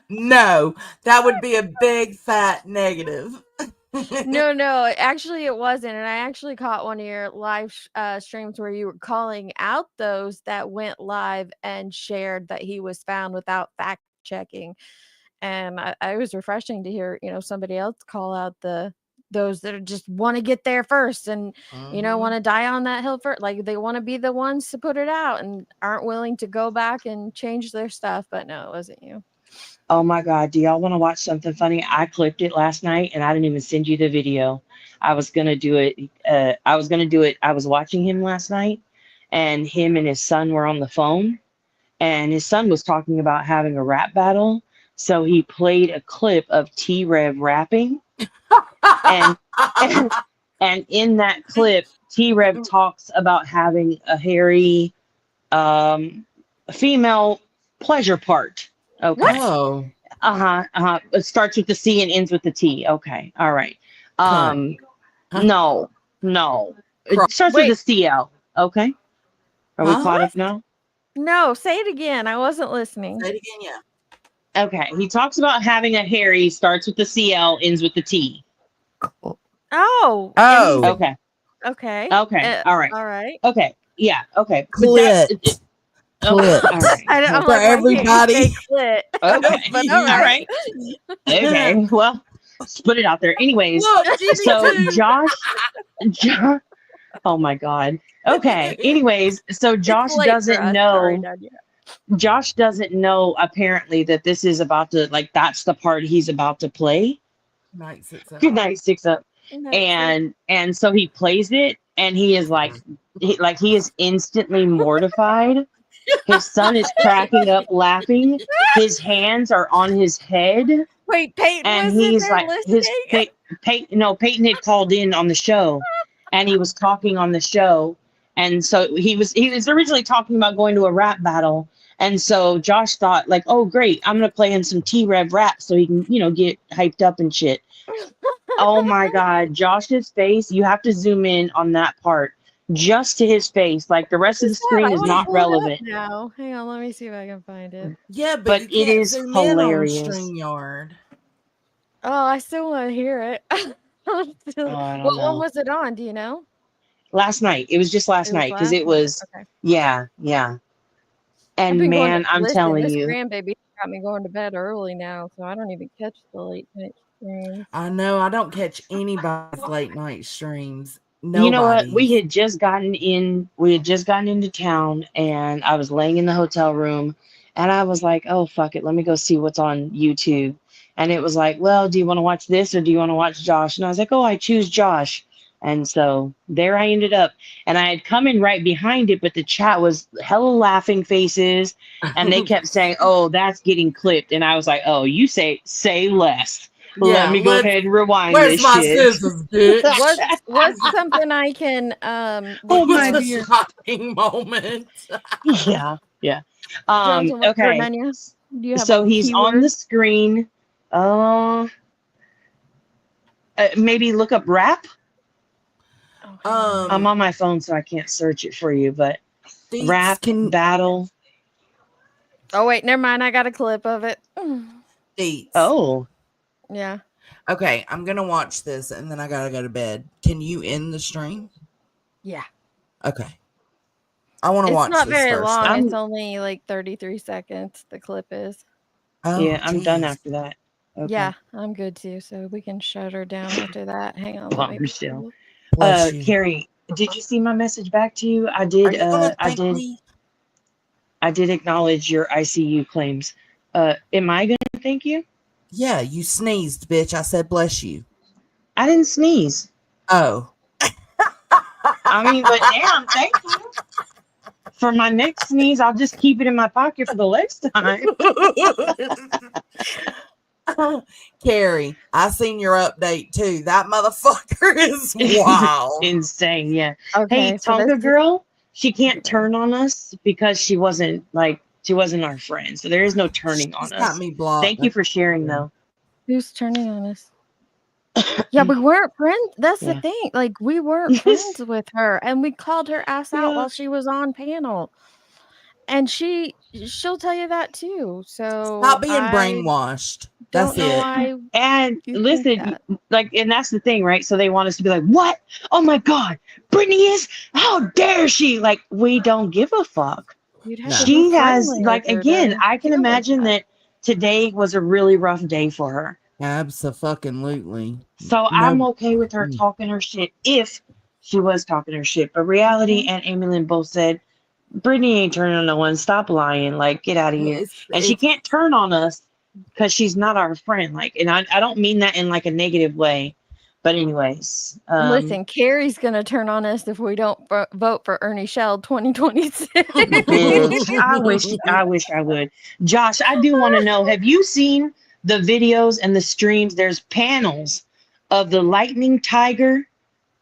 No, that would be a big fat negative. No, actually it wasn't. And I actually caught one of your live streams where you were calling out those that went live and shared that he was found without fact checking. And I was refreshing to hear, somebody else call out those that just want to get there first and, want to die on that hill first. Like they want to be the ones to put it out and aren't willing to go back and change their stuff. But no, it wasn't you. Oh my God. Do y'all want to watch something funny? I clipped it last night and I didn't even send you the video. I was going to do it. I was watching him last night, and him and his son were on the phone, and his son was talking about having a rap battle. So he played a clip of T-Rev rapping. and in that clip, T-Rev talks about having a hairy female pleasure part. Okay. Oh. It starts with the C and ends with the T. Okay. All right. Huh? No. It starts with a CL. Okay. Are we caught up now? No, say it again. I wasn't listening. Say it again, yeah. Okay. He talks about having a hairy, starts with the CL, ends with the T. Oh. Okay. Okay. All right. All right. Okay. Yeah. Okay. Clit. All right. I'm For like, everybody. Clit. Okay. But All right. Okay. Well, let's put it out there. Anyways, Look, so GB2. Josh. Oh my God. Okay. Anyways, so Josh doesn't know. Josh doesn't know apparently that this is about to, like, that's the part he's about to play. Good night, 6 Up. And so he plays it, and he is like he is instantly mortified. His son is cracking up laughing. His hands are on his head. Wait, Peyton and was he's in there like listening? Peyton had called in on the show, and he was talking on the show. And so he was originally talking about going to a rap battle. And so Josh thought, like, oh great, I'm gonna play him some T-Rev rap so he can, get hyped up and shit. Oh my God, Josh's face, you have to zoom in on that part. Just to his face. Like the rest of the screen is not relevant. No, hang on, let me see if I can find it. Yeah, but it is hilarious. StreamYard. Oh, I still want to hear it. What one was it on? Do you know? Last night. It was just last night because it was. Okay. Yeah. And man, I'm telling you, this grandbaby got me going to bed early now, so I don't even catch the late night streams. I know I don't catch anybody's late night streams. Nobody's. You know what? We had just gotten into town, and I was laying in the hotel room, and I was like, oh fuck it, let me go see what's on YouTube. And it was like, well, do you want to watch this or do you want to watch Josh? And I was like, oh, I choose Josh. And so there I ended up, and I had come in right behind it, but the chat was hella laughing faces, and they kept saying, oh, that's getting clipped. And I was like, oh, you say less. Yeah, let me go ahead and rewind this shit. What's something I can oh my dear shocking moment. Yeah. Okay. So he's on the screen. Maybe look up rap. I'm on my phone, so I can't search it for you, but rap battle. Oh wait, never mind. I got a clip of it. Oh. Yeah. Okay, I'm gonna watch this and then I gotta go to bed. Can you end the stream? Yeah. Okay. I want to watch this. It's not very first. long. It's only like 33 seconds. The clip is. Oh, yeah, I'm done after that. Okay. Yeah, I'm good too. So we can shut her down after that. Hang on. Let me Bombshell. Bless you. Carrie, did you see my message back to you? I Are did. you gonna thank me? I did acknowledge your ICU claims. Am I gonna thank you? Yeah, you sneezed, bitch. I said bless you. I didn't sneeze. Oh. I mean, but damn, thank you. For my next sneeze, I'll just keep it in my pocket for the next time. Carrie, I seen your update too. That motherfucker is wild. Insane, yeah. Okay, Hey, so Tonka girl, she can't turn on us because she wasn't our friend. So there is no turning on She's got us. me blocked. Thank you for sharing though. Who's turning on us? Yeah, we weren't friends. That's the thing. Like, we weren't friends with her, and we called her ass out while she was on panel. And she'll tell you that too. So Stop being brainwashed. Don't That's know it. why. And you think listen, that. and that's the thing, right? So they want us to be like, what? Oh my God, Brittany is? How dare she? Like, we don't give a fuck. You'd have No. to be She has, friendly like, with her again, to I can deal with imagine that today was a really rough day for her. Abso-fucking-lutely. So I'm okay with her talking her shit if she was talking her shit. But Reality and Amy Lynn both said, Brittany ain't turning on no one. Stop lying. Like, get out of here. And she can't turn on us because she's not our friend. Like, and I don't mean that in like a negative way. But anyways. Listen, Carrie's going to turn on us if we don't vote for Ernie Shell 2026. Bitch, I wish I would. Josh, I do want to know, have you seen the videos and the streams? There's panels of the Lightning Tiger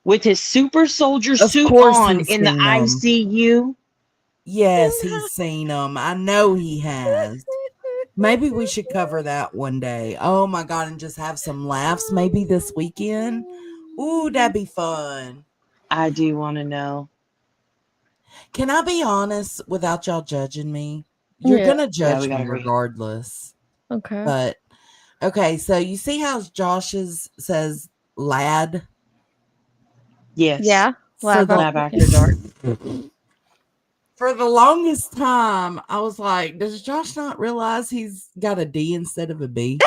with his super soldier suit on in the ICU. Yes, he's seen them. I know he has. Maybe we should cover that one day. Oh my God, and just have some laughs maybe this weekend. Ooh, that'd be fun. I do want to know. Can I be honest without y'all judging me? You're going to judge me regardless. Okay. But, okay, so you see how Josh's says lad? Yes. Yeah. Lab After Dark. For the longest time, I was like, does Josh not realize he's got a D instead of a B?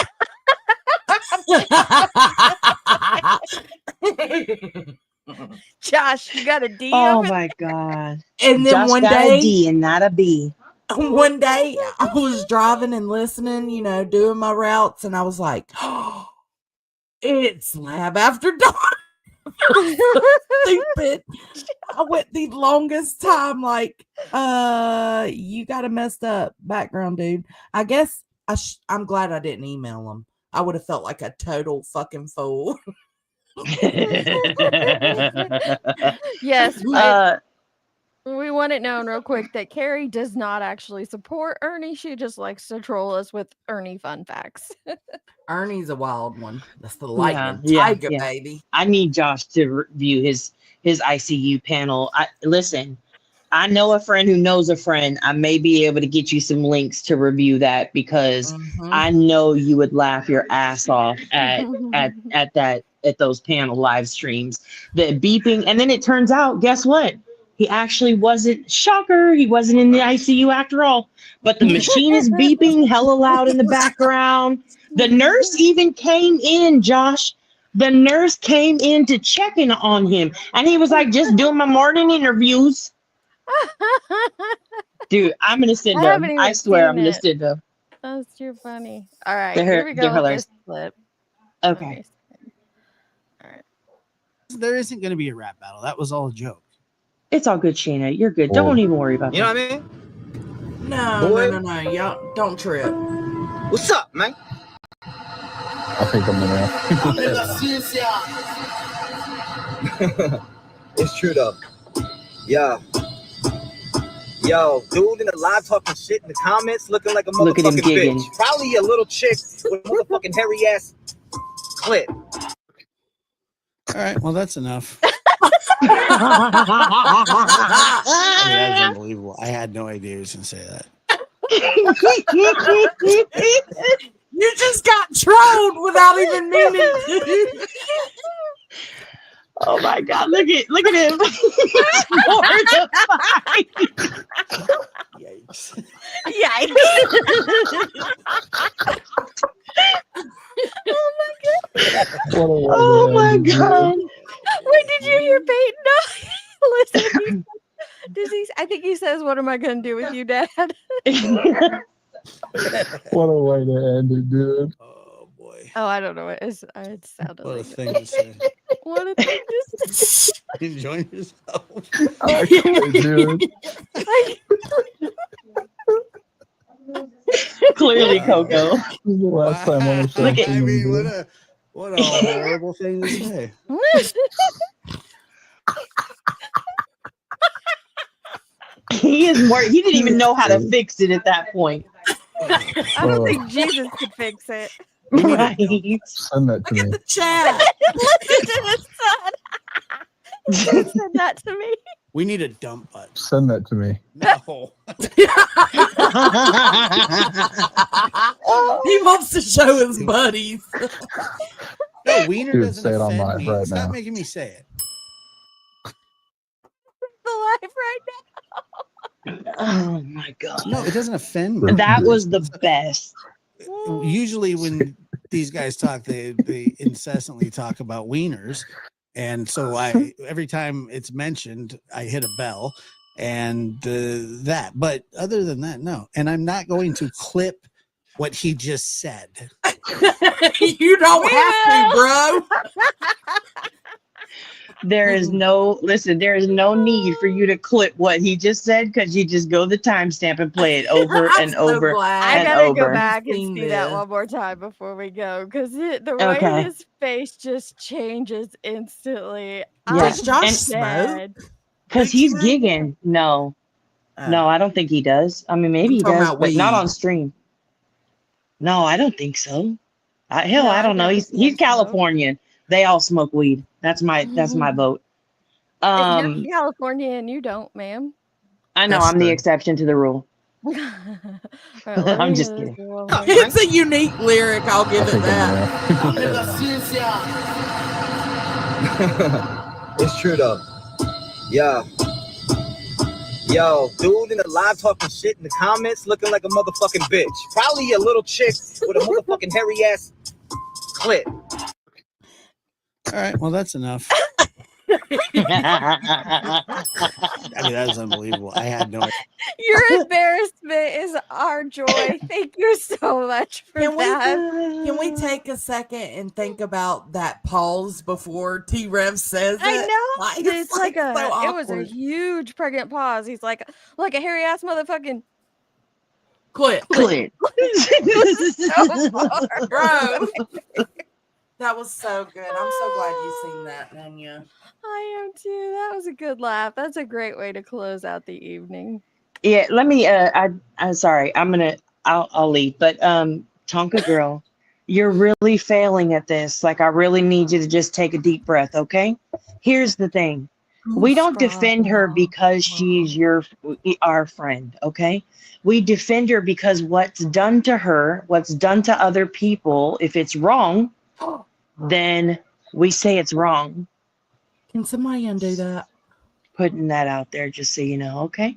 Josh, you got a D. Oh my God. And then Josh one got day, a D and not a B. One day I was driving and listening, doing my routes, and I was like, oh, it's Lab After Dark. Stupid. I went the longest time like, you got a messed up background, dude. I guess I'm glad I didn't email him. I would have felt like a total fucking fool. Yes. We want it known real quick that Carrie does not actually support Ernie. She just likes to troll us with Ernie fun facts. Ernie's a wild one. That's the lightning tiger, baby. I need Josh to review his ICU panel. Listen, I know a friend who knows a friend. I may be able to get you some links to review that because I know you would laugh your ass off at those panel live streams. The beeping, and then it turns out, guess what? He actually wasn't, shocker, he wasn't in the ICU after all. But the machine is beeping hella loud in the background. The nurse even came in, Josh. The nurse came in to check in on him. And he was like, just doing my morning interviews. Dude, I'm going to send them. I swear I'm going to send them. That's too funny. All right, here we go with this clip. Okay. All right. There isn't going to be a rap battle. That was all a joke. It's all good, Shayna. You're good. Don't even worry about that. You know what I mean? No. Y'all don't trip. What's up, man? I think I'm gonna. It's true though. Yo, dude in the live talking shit in the comments, looking like a motherfucking bitch. Probably a little chick with a motherfucking hairy ass clit. All right, well that's enough. That's unbelievable. I had no idea he was going to say that. You just got trolled without even meaning to. Oh my God! Look at him. Yikes! Yikes! does he? I think he says, "What am I gonna do with you, Dad?" What a way to end it, dude. Oh boy. Oh, I don't know. It sounded What a like thing to say. what a thing to say. Enjoying yourself. Okay, dude. Clearly, Coco. This is the last time I'm Look at- I mean, what a horrible thing to say. He didn't even know how to fix it at that point. I don't think Jesus could fix it. Right. Send that to Look me. at the chat. Listen to his son. He just said that to me. We need a dump button. Send that to me. No. He wants to show his buddies. No, Wiener Dude, doesn't say it on offend live me. right Stop now. making me say it. The life right now. Oh my god. No, it doesn't offend me. That was the best. Usually when these guys talk, they incessantly talk about wieners. And so every time it's mentioned, I hit a bell and that. But other than that, no. And I'm not going to clip what he just said. You don't have to, bro. There is no need for you to clip what he just said because you just go the timestamp and play it over and over. I and gotta over. go back and Seen see that this. one more time before we go because the way Okay. his face just changes instantly. Yeah. Does Josh And- smoke? Because he's gigging. No, I don't think he does. I mean, maybe he talking does, about but not weed. on stream. No, I don't think so. I No, I don't know. He's definitely smoke. Californian. They all smoke weed. That's my vote. You're California and you don't, ma'am. I know That's I'm the true. exception to the rule. All right, let I'm me just hear this kidding. one more. It's a unique lyric. I'll give I it think that. It's true though. Yo, dude in the live talking shit in the comments looking like a motherfucking bitch. Probably a little chick with a motherfucking hairy ass clit. All right. Well, that's enough. I mean, that was unbelievable. I had no idea. Your embarrassment is our joy. Thank you so much for that. Can we take a second and think about that pause before T-Rev says it? I know. Like, It's like so it was a awkward. huge pregnant pause. He's like a hairy ass motherfucking Clit. so far. Bro. That was so good. I'm so glad you seen that, Nanya. I am too. That was a good laugh. That's a great way to close out the evening. Yeah, let me I'm sorry. I'll leave. But Tonka girl, you're really failing at this. Like I really need you to just take a deep breath, okay? Here's the thing. We don't defend her because she's our friend, okay? We defend her because what's done to her, what's done to other people, if it's wrong, then we say it's wrong. Can somebody undo that? Putting that out there just so you know, okay?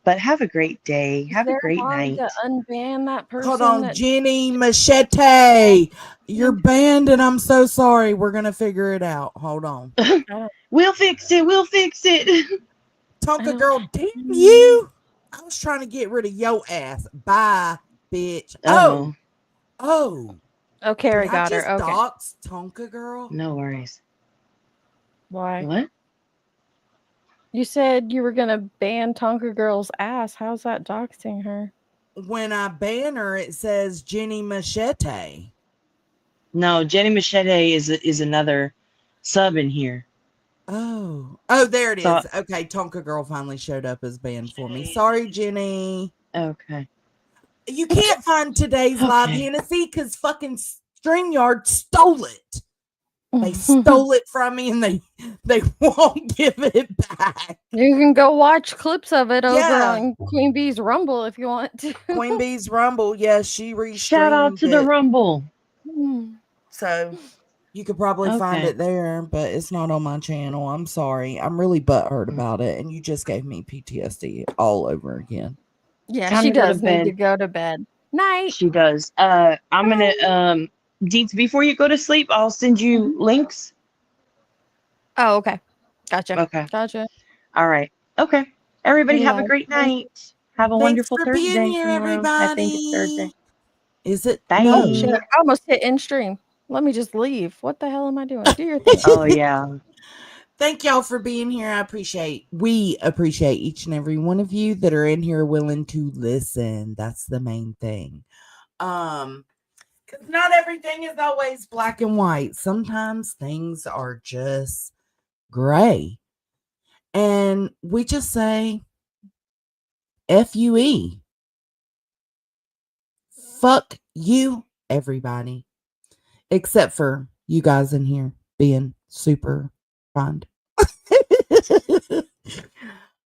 But have a great day. Have a great night. To unban that person. Hold on, Jenny Machete. You're banned and I'm so sorry. We're going to figure it out. Hold on. We'll fix it. We'll fix it. Tonka girl, damn you. I was trying to get rid of your ass. Bye, bitch. Uh-oh. Oh. Oh, Carrie Did got I her. just Okay. dox Tonka girl? No worries. Why? What? You said you were gonna ban Tonka Girl's ass. How's that doxing her? When I ban her, it says Jenny Machete. No, Jenny Machete is another sub in here. Oh, there it is. Okay, Tonka girl finally showed up as banned for me. Sorry, Jenny. Okay. You can't find today's live Hennessy because fucking StreamYard stole it. They stole it from me and they won't give it back. You can go watch clips of it over Yeah. on Queen Bee's Rumble if you want to. Queen Bee's Rumble, yes, she restreamed Shout out to the Rumble. So you could probably find it there, but it's not on my channel. I'm sorry. I'm really butthurt about it, and you just gave me PTSD all over again. Yeah, Time she to go to does need bed. to go to bed. Night. She does. I'm gonna Deets, before you go to sleep, I'll send you links. Oh, okay. Gotcha. Okay. Gotcha. All right. Okay. Everybody We have a love great you. night. Have a Thanks wonderful for being Thursday here, tomorrow. I think it's Thursday. everybody. Is it? Bye. No. Oh shit! I almost hit end stream. Let me just leave. What the hell am I doing? Do your thing. Oh yeah. Thank y'all for being here. We appreciate each and every one of you that are in here willing to listen. That's the main thing. 'Cause not everything is always black and white. Sometimes things are just gray. And we just say FUE. Fuck you, everybody. Except for you guys in here being super fond.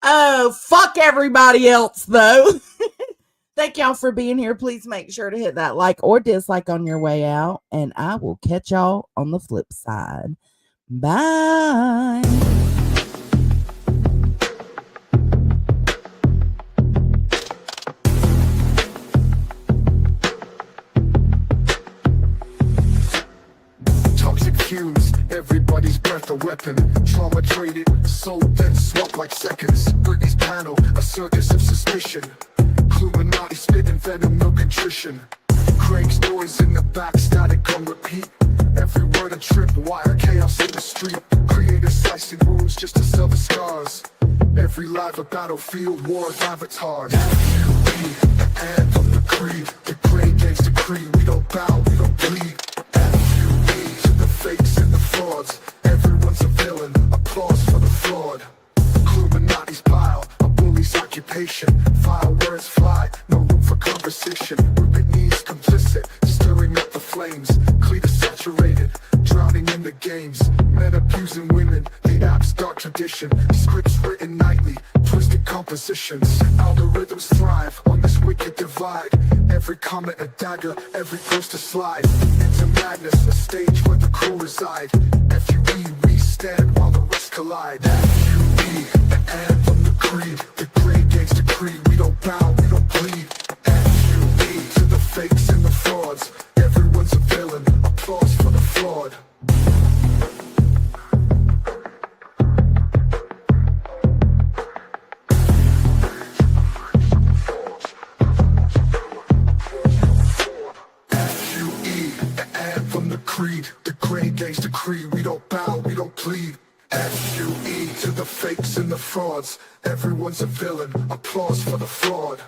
Oh, fuck everybody else, though. Thank y'all for being here. Please make sure to hit that like or dislike on your way out. And I will catch y'all on the flip side. Bye. Toxic fumes, everybody's breath a weapon. Trauma traded, sold then swapped like seconds. Britney's panel, a circus of suspicion. Illuminati spitting venom, no contrition. Craig's noise in the back, static on repeat. Every word a trip wire, chaos in the street. Creators slicing wounds just to sell the scars. Every live a battlefield, war's avatars. We, the anthem, the creed, the great games decree. We don't bow, we don't bleed. FUE to the fakes and the frauds. Everyone's a villain, applause for the flawed. Illuminati's pile, a bully's occupation. Vile words fly, no room for conversation. Rugged knees complicit, stirring up the flames. Cleater saturated, drowning in the games. Men abusing women, the app's dark tradition. Scripts written nightly, twisted compositions. Algorithms thrive on this wicked divide. Every comment a dagger, every post a slide. Into madness, a stage where the crew reside. FUE, we stand while the rest collide. FUE, the anthem, the creed, the great games decree. We don't bow, we don't bleed. FUE to the fakes and the frauds. Everyone's a villain, applause for the flawed. FUE, the anthem, the creed, the great games decree. We don't bow, we don't plead. FUE to the fakes and the frauds. Everyone's a villain, applause for the flawed.